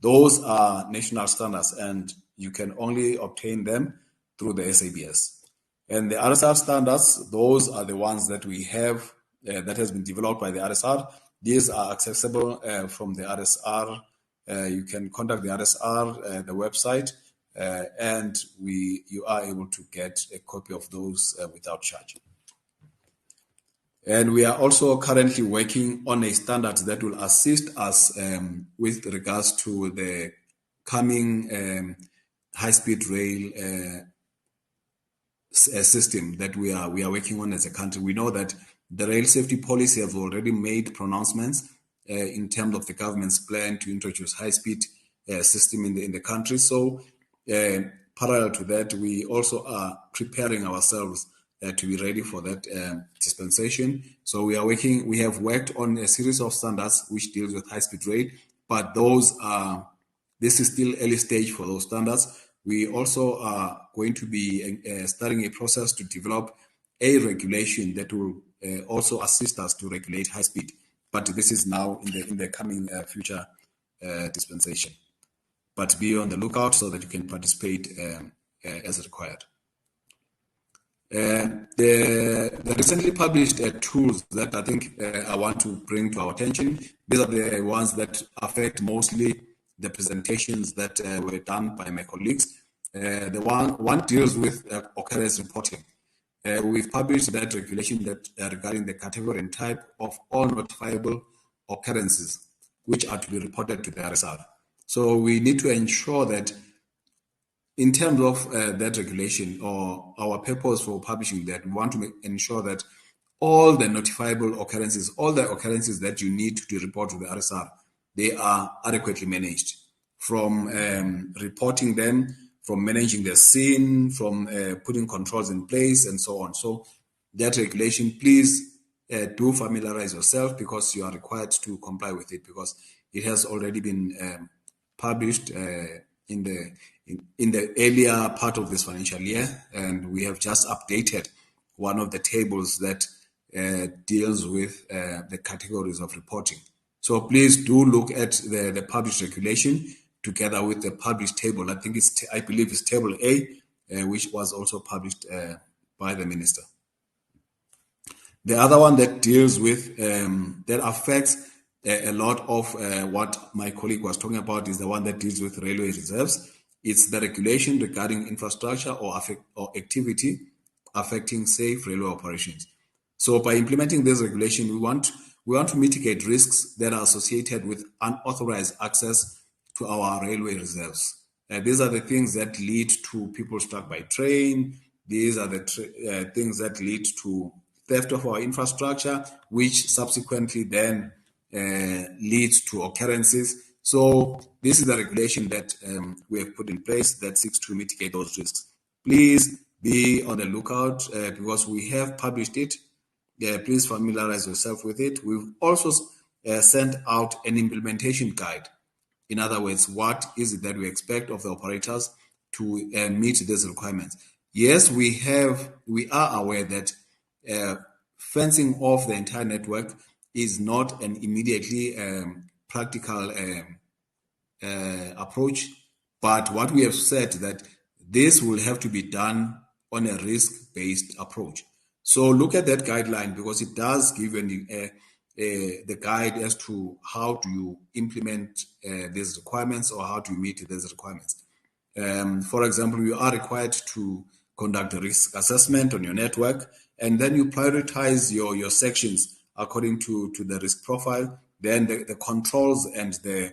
Those are national standards, and you can only obtain them through the SABS. And the RSR standards, those are the ones that we have that has been developed by the RSR. These are accessible from the RSR. You can contact the RSR, the website, and you are able to get a copy of those without charge. And we are also currently working on a standard that will assist us with regards to the coming high-speed rail system that we are working on as a country. We know that the rail safety policy have already made pronouncements in terms of the government's plan to introduce high-speed system in the country. So parallel to that, we also are preparing ourselves to be ready for that dispensation. So we have worked on a series of standards which deals with high-speed rail, but this is still early stage for those standards. We also are going to be starting a process to develop a regulation that will also assist us to regulate high speed. But this is now in the coming future dispensation. But be on the lookout so that you can participate as required. The recently published tools that I think I want to bring to our attention, these are the ones that affect mostly the presentations that were done by my colleagues. The one deals with occurrence reporting. We've published that regulation that regarding the category and type of all notifiable occurrences which are to be reported to the RSR. So we need to ensure that in terms of that regulation or our purpose for publishing that, we want to ensure that all the notifiable occurrences, all the occurrences that you need to report to the RSR, they are adequately managed. From reporting them, from managing the scene, from putting controls in place, and so on. So that regulation, please do familiarize yourself because you are required to comply with it because it has already been published in the earlier part of this financial year, and we have just updated one of the tables that deals with the categories of reporting. So please do look at the published regulation together with the published table. I believe it's table A, which was also published by the minister. The other one that deals with, that affects a lot of what my colleague was talking about is the one that deals with railway reserves. It's the regulation regarding infrastructure or activity affecting safe railway operations. So by implementing this regulation, we want to mitigate risks that are associated with unauthorized access to our railway reserves. These are the things that lead to people struck by train. These are the things that lead to theft of our infrastructure, which subsequently then leads to occurrences. So this is the regulation that we have put in place that seeks to mitigate those risks. Please be on the lookout because we have published it. Please familiarize yourself with it. We've also sent out an implementation guide. In other words, what is it that we expect of the operators to meet these requirements? Yes, we are aware that fencing off the entire network is not an immediately practical approach, but what we have said that this will have to be done on a risk-based approach. So look at that guideline because it does give you the guide as to how do you implement these requirements or how do you meet these requirements. For example, you are required to conduct a risk assessment on your network, and then you prioritize your sections according to the risk profile. Then the controls and the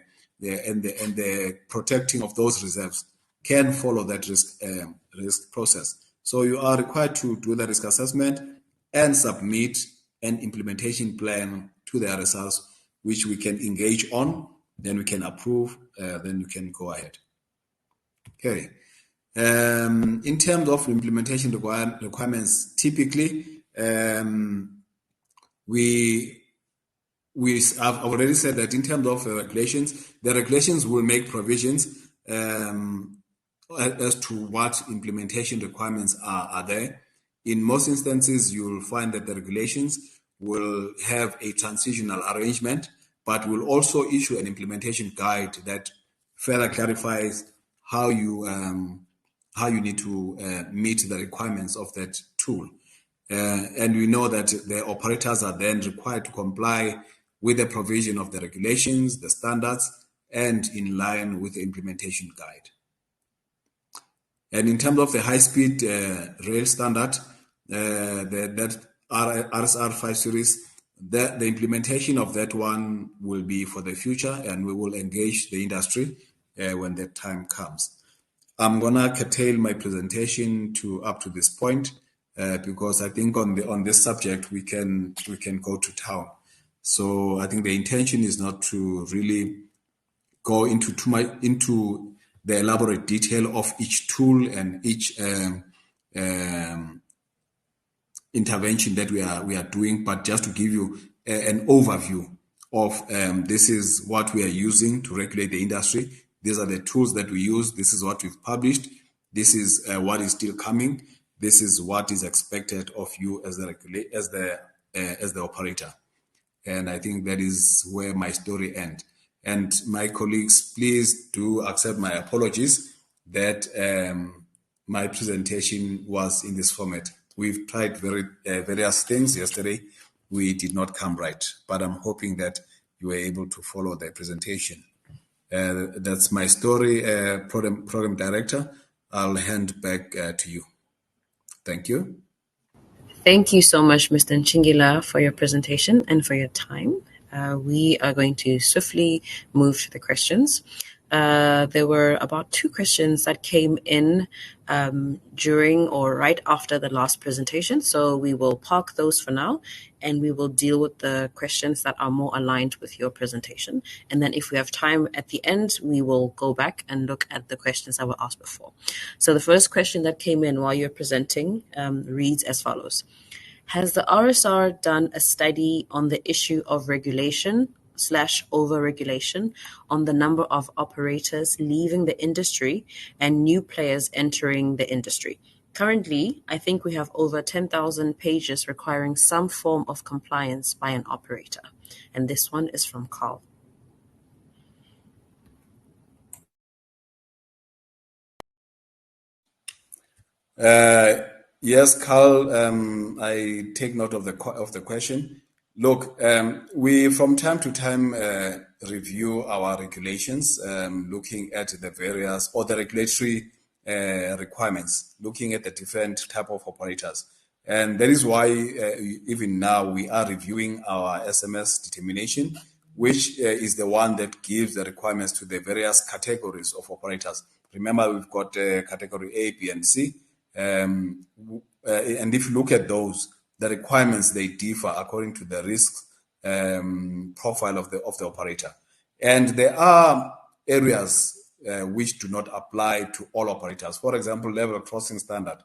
protecting of those reserves can follow that risk process. So you are required to do the risk assessment and submit an implementation plan to the RSRs, which we can engage on, then we can approve, then you can go ahead. Okay. In terms of implementation requirements, typically, I've already said that in terms of the regulations will make provisions as to what implementation requirements are there. In most instances, you'll find that the regulations will have a transitional arrangement, but will also issue an implementation guide that further clarifies how you need to meet the requirements of that tool. And we know that the operators are then required to comply with the provision of the regulations, the standards, and in line with the implementation guide. And in terms of the high-speed rail standard, that RSR 5 series, the implementation of that one will be for the future, and we will engage the industry when that time comes. I'm gonna curtail my presentation to up to this point because I think on this subject we can go to town. So I think the intention is not to really go into too much into the elaborate detail of each tool and each intervention that we are doing, but just to give you an overview of this is what we are using to regulate the industry. These are the tools that we use. This is what we've published. This is what is still coming. This is what is expected of you as the operator. And I think that is where my story ends. And my colleagues, please do accept my apologies that my presentation was in this format. We've tried various things yesterday. We did not come right, but I'm hoping that you were able to follow the presentation. That's my story, program director. I'll hand back to you. Thank you. Thank you so much, Mr. Nchingila, for your presentation and for your time. We are going to swiftly move to the questions. There were about 2 questions that came in during or right after the last presentation. So we will park those for now and we will deal with the questions that are more aligned with your presentation. And then if we have time at the end, we will go back and look at the questions that were asked before. So the first question that came in while you're presenting reads as follows. Has the RSR done a study on the issue of regulation overregulation on the number of operators leaving the industry and new players entering the industry. Currently, I think we have over 10,000 pages requiring some form of compliance by an operator. And this one is from Carl. Yes, Carl, I take note of the question. Look, we from time to time review our regulations, looking at the various or the regulatory requirements, looking at the different type of operators. And that is why even now we are reviewing our SMS determination, which is the one that gives the requirements to the various categories of operators. Remember, we've got category A, B, and C. And if you look at those, the requirements, they differ according to the risk profile of the operator. And there are areas which do not apply to all operators. For example, level crossing standard.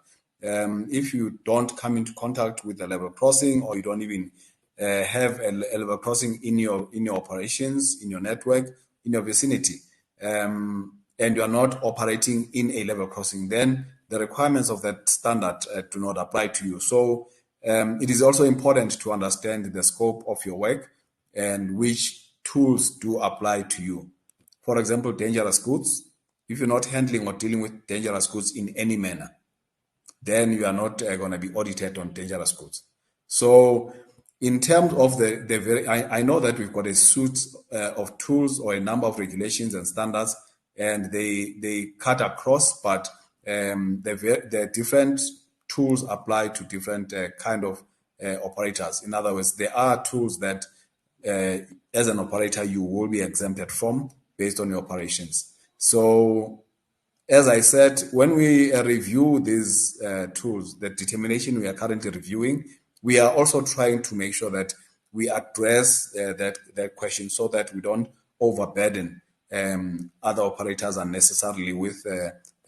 If you don't come into contact with the level crossing, or you don't even have a level crossing in your operations, in your network, in your vicinity, and you are not operating in a level crossing, then the requirements of that standard do not apply to you. So it is also important to understand the scope of your work and which tools do apply to you. For example, dangerous goods. If you're not handling or dealing with dangerous goods in any manner, then you are not going to be audited on dangerous goods. So in terms of I know that we've got a suite of tools or a number of regulations and standards, and they cut across, but the different tools apply to different kind of operators. In other words, there are tools that as an operator you will be exempted from based on your operations. So as I said, when we review these tools, the determination we are currently reviewing, we are also trying to make sure that we address that question so that we don't overburden other operators unnecessarily with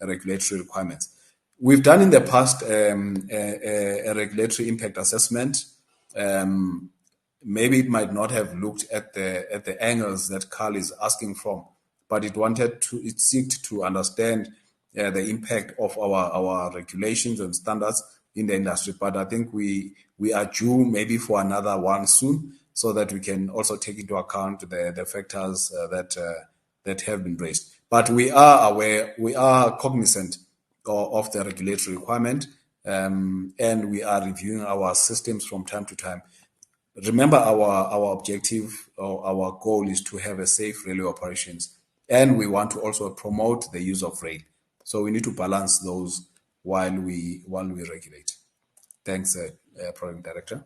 regulatory requirements. We've done in the past a regulatory impact assessment. Maybe it might not have looked at the angles that Carl is asking from, but it seeked to understand the impact of our regulations and standards in the industry. But I think we are due maybe for another one soon, so that we can also take into account the factors that have been raised. But we are aware, we are cognizant of the regulatory requirement, and we are reviewing our systems from time to time. Remember, our objective or our goal is to have a safe railway operations, and we want to also promote the use of rail. So we need to balance those while we regulate. Thanks, Program Director.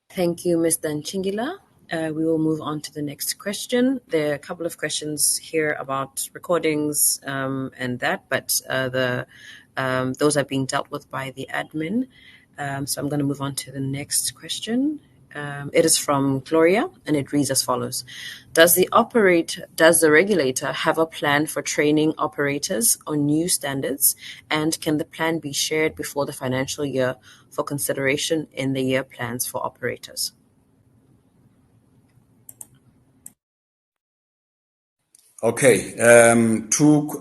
Thank you, Mr. Nchingila. We will move on to the next question. There are a couple of questions here about recordings and that, but those are being dealt with by the admin. So I'm going to move on to the next question. It is from Gloria, and it reads as follows. Does the regulator have a plan for training operators on new standards, and can the plan be shared before the financial year for consideration in the year plans for operators? Okay, two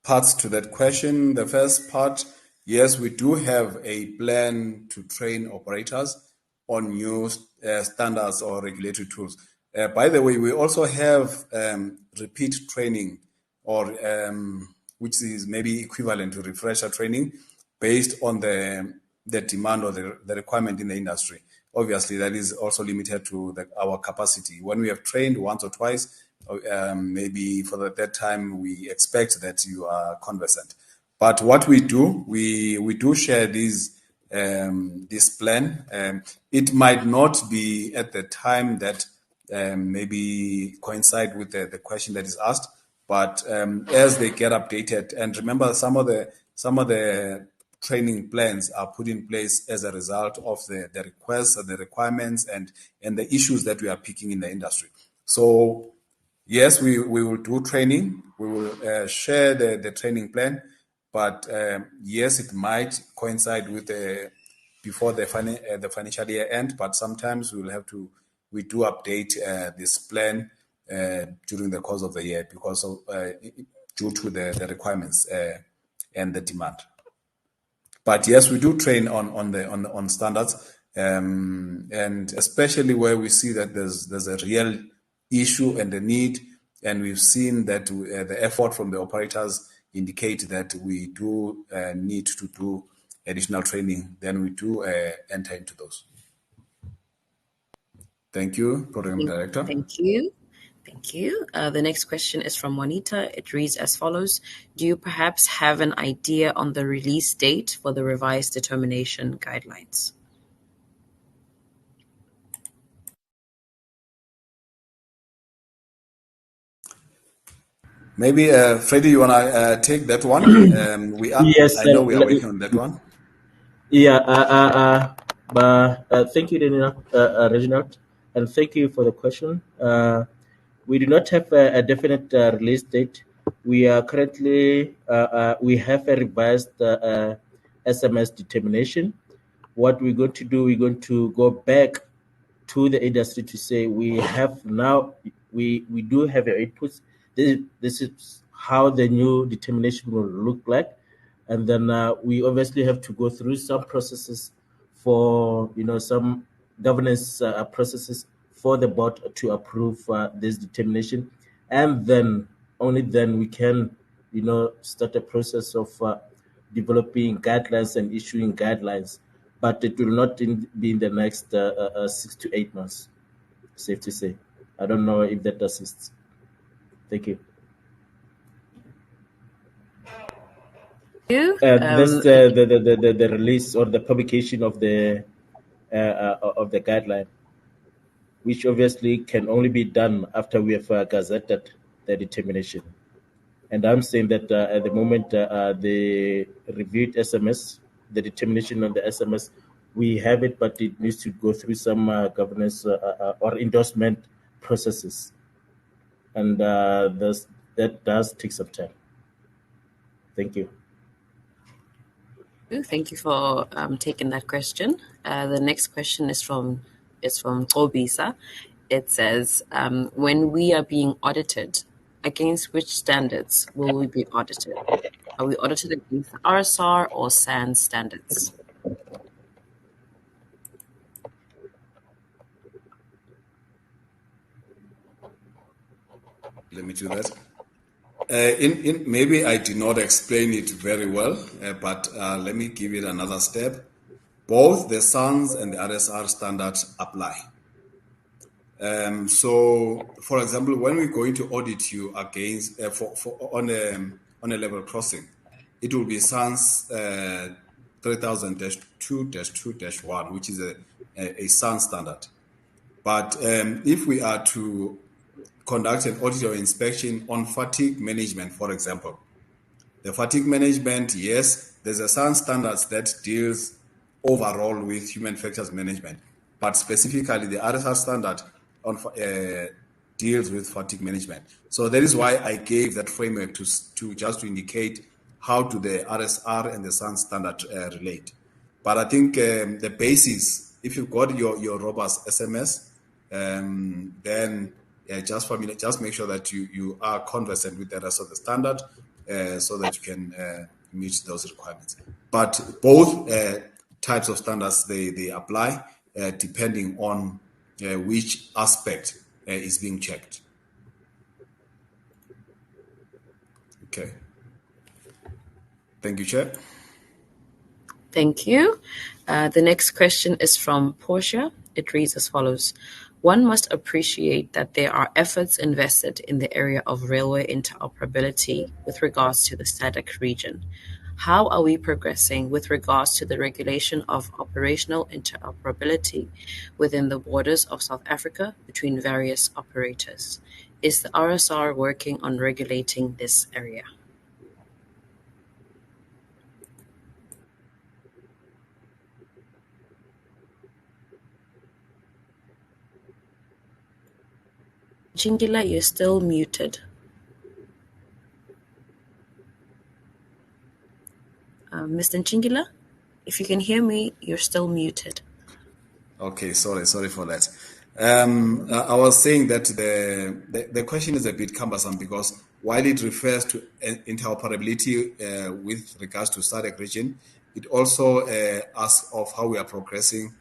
parts to that question. The first part, yes, we do have a plan to train operators on new standards or regulatory tools. By the way, we also have repeat training, or which is maybe equivalent to refresher training, based on the demand or the requirement in the industry. Obviously, that is also limited to our capacity. When we have trained once or twice, maybe for that time, we expect that you are conversant. But what we do, we do share this plan. It might not be at the time that maybe coincide with the question that is asked, but as they get updated, and remember, some of the training plans are put in place as a result of the requests and the requirements and the issues that we are picking in the industry. So yes, we will do training. We will share the training plan, but yes, it might coincide with before the financial year end. But sometimes we will have to we do update this plan during the course of the year because of due to the requirements and the demand. But yes, we do train on standards, and especially where we see that there's a real issue and a need, and we've seen that the effort from the operators indicate that we do need to do additional training. Then we do enter into those. Thank you, Program Director. Thank you. Thank you. The next question is from Juanita. It reads as follows. Do you perhaps have an idea on the release date for the revised determination guidelines? Maybe Freddie, you want to take that one? Yes, I know we are working on that one. Yeah, thank you, Reginald, and thank you for the question. We do not have a definite release date. We are currently, we have a revised SMS determination. What we're going to do, we're going to go back to the industry to say we have now, we do have your inputs. This is how the new determination will look like. And then we obviously have to go through some processes for, some governance processes for the board to approve this determination. And then only then we can, start a process of developing guidelines and issuing guidelines. But it will not be in the next 6 to 8 months, safe to say. I don't know if that assists. Thank you. That's the release or the publication of the guideline, which obviously can only be done after we have gazetted the determination. And I'm saying that at the moment, the reviewed SMS, the determination on the SMS, we have it, but it needs to go through some governance or endorsement processes. And that does take some time. Thank you. Thank you for taking that question. The next question is from Kobisa. It says, when we are being audited, against which standards will we be audited? Are we audited against the RSR or SAN standards? Let me do that. Maybe I did not explain it very well, but let me give it another step. Both the SANS and the RSR standards apply. So, for example, when we're going to audit you against on a level crossing, it will be SANS 3000-2-2-1, which is a SANS standard. But if we are to conduct an audit or inspection on fatigue management, for example, the fatigue management, yes, there's a SANS standards that deals overall with human factors management, but specifically the RSR standard on deals with fatigue management. So that is why I gave that framework to just to indicate how do the RSR and the SANS standard relate. But I think the basis, if you've got your robust SMS, then just make sure that you are conversant with the rest of the standard so that you can meet those requirements. But both types of standards, they apply depending on which aspect is being checked. Okay. Thank you, Chair. Thank you. The next question is from Portia. It reads as follows. One must appreciate that there are efforts invested in the area of railway interoperability with regards to the SADC region. How are we progressing with regards to the regulation of operational interoperability within the borders of South Africa between various operators? Is the RSR working on regulating this area? Chingila, you're still muted. Mr. Chingila, if you can hear me, you're still muted. Okay, sorry for that. I was saying that the question is a bit cumbersome because while it refers to interoperability with regards to SADC region, it also asks of how we are progressing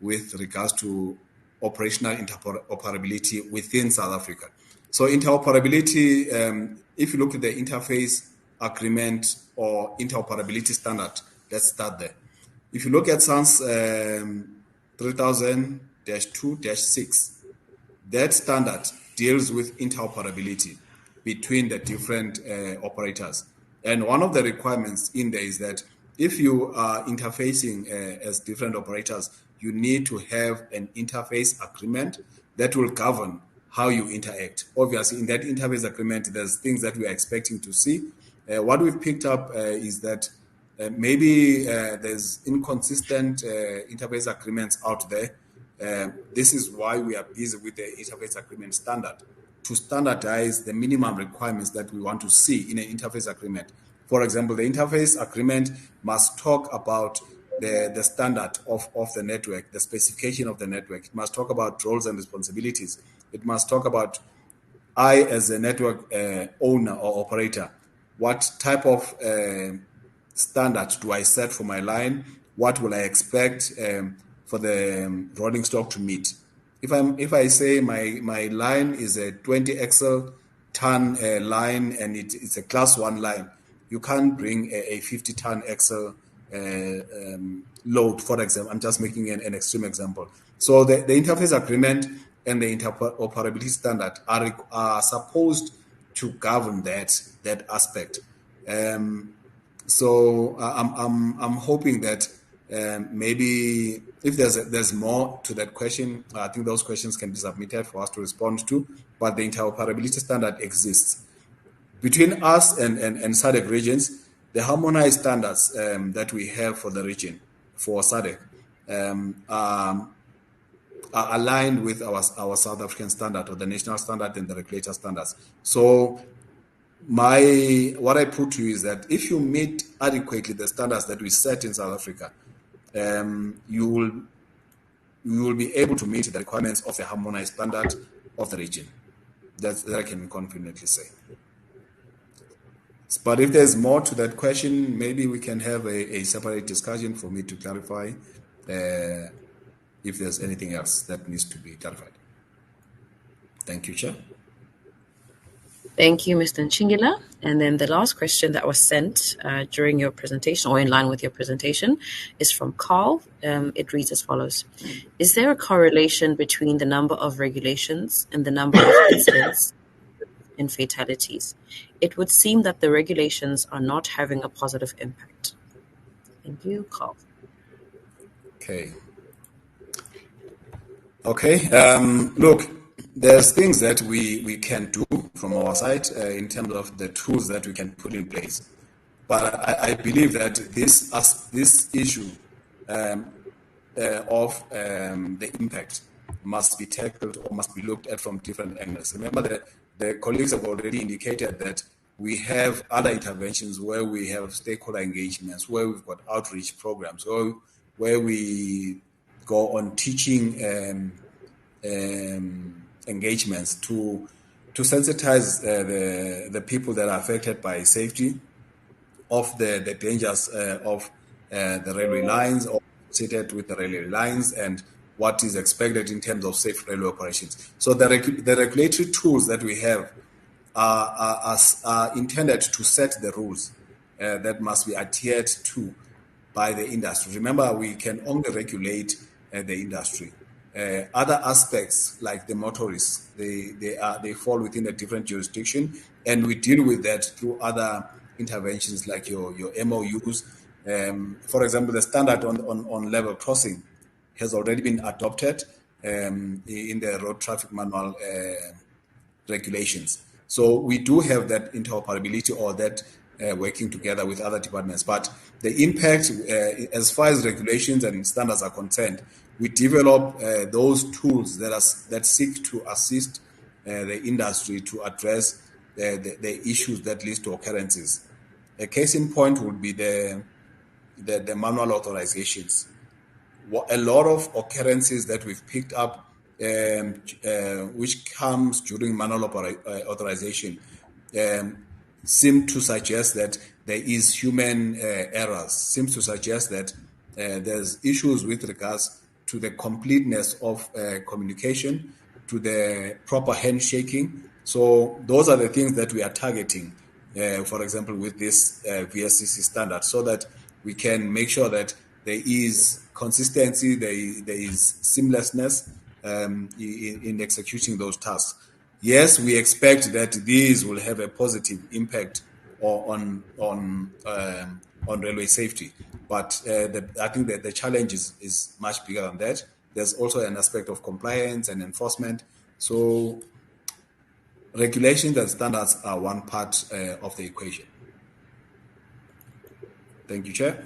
with regards to operational interoperability within South Africa. So interoperability, if you look at the interface agreement or interoperability standard, let's start there. If you look at SANS 3000-2-6, that standard deals with interoperability between the different operators. And one of the requirements in there is that if you are interfacing as different operators, you need to have an interface agreement that will govern how you interact. Obviously, in that interface agreement, there's things that we are expecting to see. What we've picked up is that maybe there's inconsistent interface agreements out there. This is why we are busy with the interface agreement standard to standardize the minimum requirements that we want to see in an interface agreement. For example, the interface agreement must talk about the standard of the network, the specification of the network. It must talk about roles and responsibilities. It must talk about I, as a network owner or operator, what type of standard do I set for my line? What will I expect for the rolling stock to meet? If I say my line is a 20 axle ton line and it's a class 1 line, you can't bring a 50 ton axle load, for example. I'm just making an extreme example. So the interface agreement and the interoperability standard are supposed to govern that aspect. So I'm hoping that maybe if there's more to that question, I think those questions can be submitted for us to respond to. But the interoperability standard exists between us and SADC regions. The harmonized standards that we have for the region for SADC are aligned with our South African standard or the national standard and the regulator standards. So what I put to you is that if you meet adequately the standards that we set in South Africa, you will be able to meet the requirements of the harmonized standard of the region. That I can confidently say. But if there's more to that question, maybe we can have a separate discussion for me to clarify if there's anything else that needs to be clarified. Thank you, Chair. Thank you, Mr. Nchingila. And then the last question that was sent during your presentation or in line with your presentation is from Carl. It reads as follows. Is there a correlation between the number of regulations and the number of incidents and fatalities? It would seem that the regulations are not having a positive impact. Thank you, Carl. Okay. Look, there's things that we can do from our side in terms of the tools that we can put in place. But I believe that this issue of the impact must be tackled or must be looked at from different angles. Remember that the colleagues have already indicated that we have other interventions where we have stakeholder engagements, where we've got outreach programs, where we go on teaching engagements to sensitize the people that are affected by safety of the dangers of the railway lines or associated with the railway lines and what is expected in terms of safe railway operations. So the regulatory tools that we have are intended to set the rules that must be adhered to by the industry. Remember, we can only regulate the industry. Other aspects like the motorists, they fall within a different jurisdiction, and we deal with that through other interventions like your MOUs. For example, the standard on level crossing has already been adopted in the road traffic manual regulations. So we do have that interoperability or that working together with other departments. But the impact, as far as regulations and standards are concerned, we develop those tools that seek to assist the industry to address the issues that lead to occurrences. A case in point would be the manual authorizations. A lot of occurrences that we've picked up which comes during manual authorization, seem to suggest that there is human errors, seems to suggest that there's issues with regards to the completeness of communication, to the proper handshaking. So those are the things that we are targeting, for example, with this VSCC standard, so that we can make sure that there is consistency, there is seamlessness in executing those tasks. Yes, we expect that these will have a positive impact on railway safety, but I think that the challenge is much bigger than that. There's also an aspect of compliance and enforcement. So regulations and standards are one part of the equation. Thank you, Chair.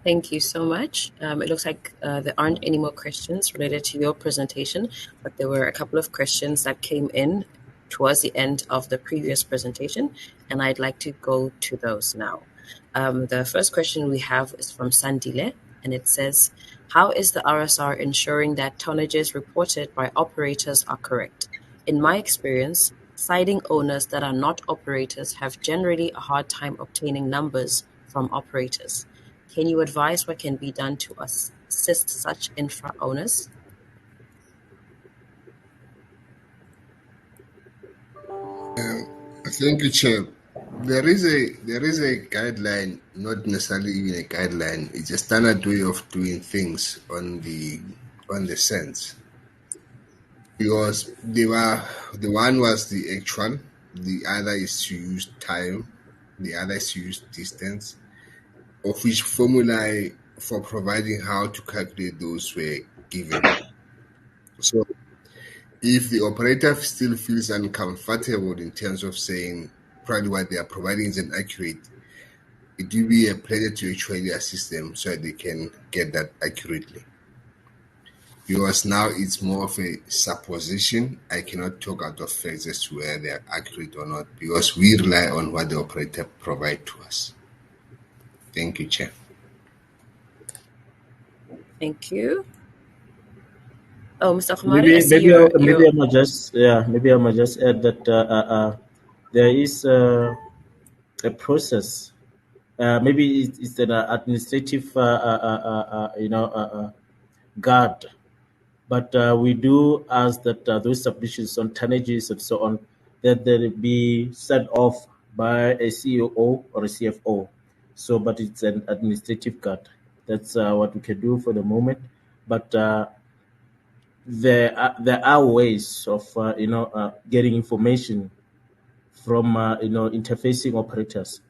Thank you so much. It looks like there aren't any more questions related to your presentation, but there were a couple of questions that came in towards the end of the previous presentation, and I'd like to go to those now. The first question we have is from Sandile, and it says, how is the RSR ensuring that tonnages reported by operators are correct? In my experience, siding owners that are not operators have generally a hard time obtaining numbers from operators. Can you advise what can be done to assist such infra owners? Thank you, Chair. There is a guideline, not necessarily even a guideline. It's a standard way of doing things on the sense. Because the one was the actual, the other is to use time, the other is to use distance, of which formulae for providing how to calculate those were given. So if the operator still feels uncomfortable in terms of saying probably what they are providing is inaccurate, it will be a pleasure to actually assist them so that they can get that accurately. Because now it's more of a supposition. I cannot talk out of facts as to whether they are accurate or not, because we rely on what the operator provides to us. Thank you, Chair. Thank you. Oh, Mr. Khumari, I Maybe see maybe your maybe I might just maybe I might just add that there is a process. Maybe it's an administrative guard, but we do ask that those submissions on tonnages and so on that they be sent off by a CEO or a CFO. So, but it's an administrative guard. That's what we can do for the moment. But there are ways of getting information from interfacing operators.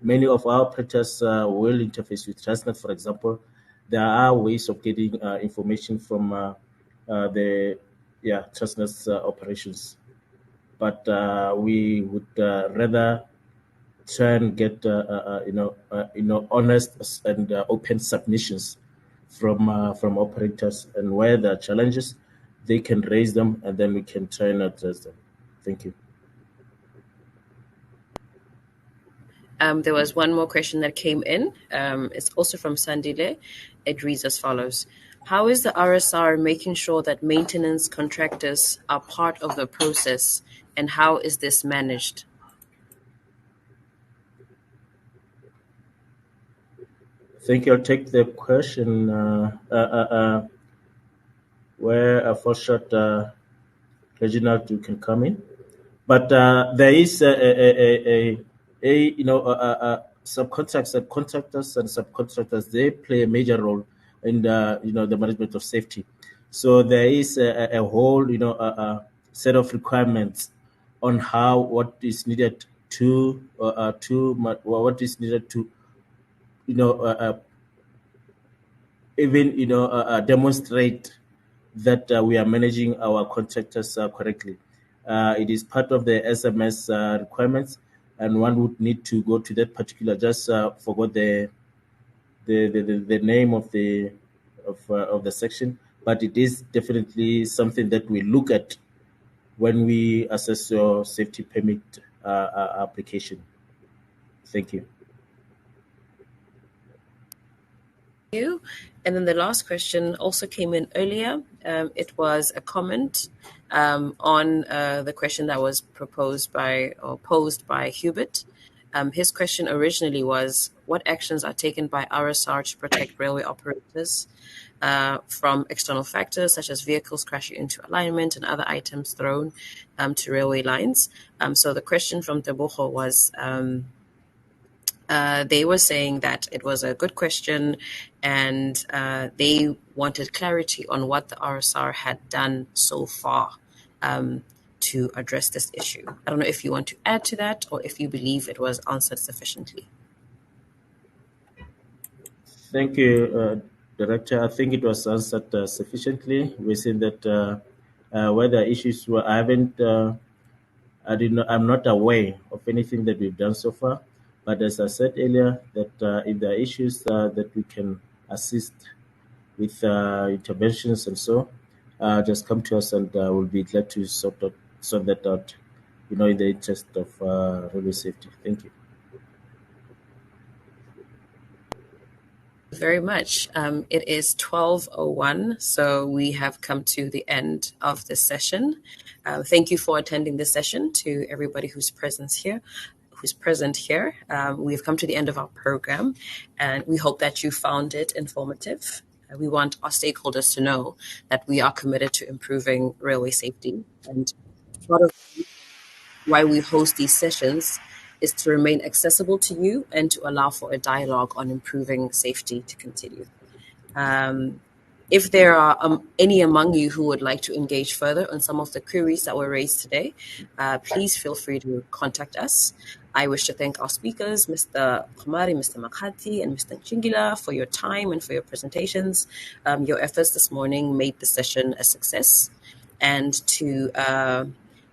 Many of our operators will interface with Transnet, for example. There are ways of getting information from the Transnet's operations, but we would rather try and get honest and open submissions from operators, and where there are challenges, they can raise them, and then we can try and address them. Thank you. There was one more question that came in. It's also from Sandile. It reads as follows. How is the RSR making sure that maintenance contractors are part of the process, and how is this managed? Thank you. I'll take the question where for short Reginald, you can come in. But there is subcontractors and contractors and subcontractors. They play a major role in the management of safety. So there is a whole set of requirements on what is needed to what is needed to even demonstrate that we are managing our contractors correctly. It is part of the SMS requirements, and one would need to go to that particular. Just forgot the name of the section, but it is definitely something that we look at when we assess your safety permit application. Thank you. you. And then the last question also came in earlier. It was a comment on the question that was proposed by or posed by Hubert. His question originally was, what actions are taken by RSR to protect railway operators from external factors such as vehicles crashing into alignment and other items thrown to railway lines? So the question from Teboho was, they were saying that it was a good question and they wanted clarity on what the RSR had done so far to address this issue. I don't know if you want to add to that or if you believe it was answered sufficiently. Thank you, Director. I think it was answered sufficiently. We seen that where the issues were, I'm not aware of anything that we've done so far. But as I said earlier, that if there are issues that we can assist with interventions and so, just come to us and we'll be glad to sort that out, in the interest of railway safety. Thank you. Very much. It is 12:01, so we have come to the end of this session. Thank you for attending this session. To everybody who's present here. We've come to the end of our program, and we hope that you found it informative. We want our stakeholders to know that we are committed to improving railway safety, and part of why we host these sessions is to remain accessible to you and to allow for a dialogue on improving safety to continue. If there are any among you who would like to engage further on some of the queries that were raised today, please feel free to contact us. I wish to thank our speakers, Mr. Khumari, Mr. Makati, and Mr. Chingila, for your time and for your presentations. Your efforts this morning made the session a success. And to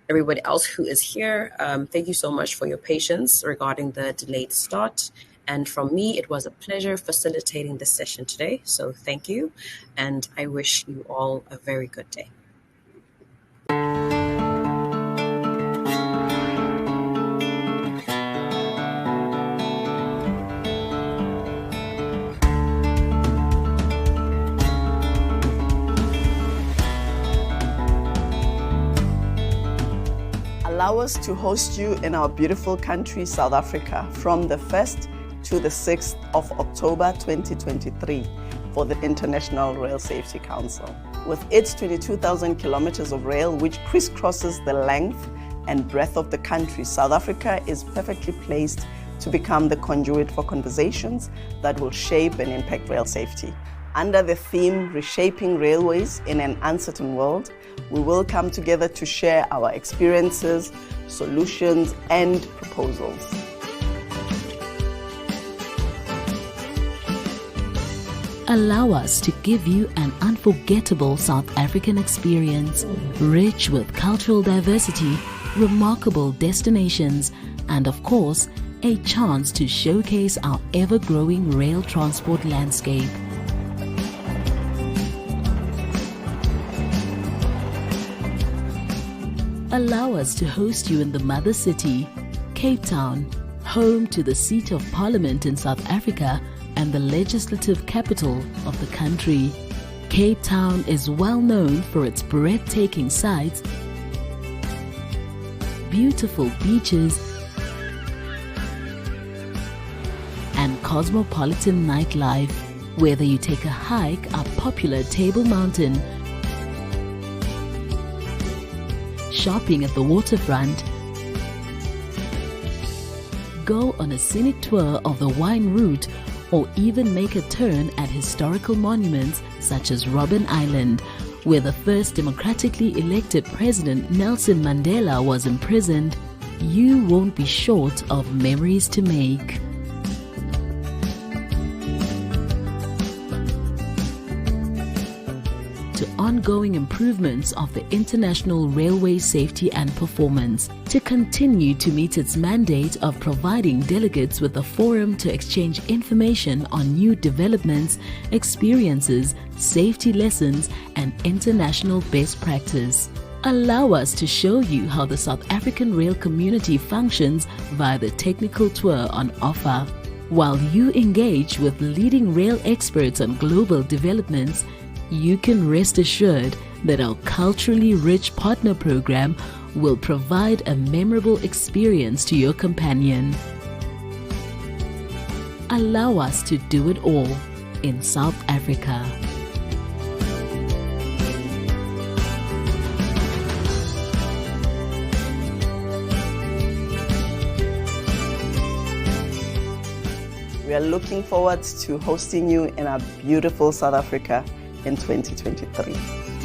everybody else who is here, thank you so much for your patience regarding the delayed start. And from me, it was a pleasure facilitating this session today. So thank you. And I wish you all a very good day. Allow us to host you in our beautiful country, South Africa, from the 1st to the 6th of October 2023 for the International Rail Safety Council. With its 22,000 kilometers of rail, which crisscrosses the length and breadth of the country, South Africa is perfectly placed to become the conduit for conversations that will shape and impact rail safety. Under the theme, Reshaping Railways in an Uncertain World, we will come together to share our experiences, solutions, and proposals. Allow us to give you an unforgettable South African experience, rich with cultural diversity, remarkable destinations, and of course, a chance to showcase our ever-growing rail transport landscape. Allow us to host you in the mother city, Cape Town, home to the seat of Parliament in South Africa and the legislative capital of the country. Cape Town is well known for its breathtaking sights, beautiful beaches, and cosmopolitan nightlife. Whether you take a hike up popular Table Mountain, shopping at the waterfront, go on a scenic tour of the wine route, or even make a turn at historical monuments such as Robben Island, where the first democratically elected President Nelson Mandela was imprisoned, you won't be short of memories to make. To ongoing improvements of the international railway safety and performance, to continue to meet its mandate of providing delegates with a forum to exchange information on new developments, experiences, safety lessons, and international best practice. Allow us to show you how the South African rail community functions via the technical tour on offer. While you engage with leading rail experts on global developments, you can rest assured that our culturally rich partner program will provide a memorable experience to your companion. Allow us to do it all in South Africa. We are looking forward to hosting you in our beautiful South Africa in 2023.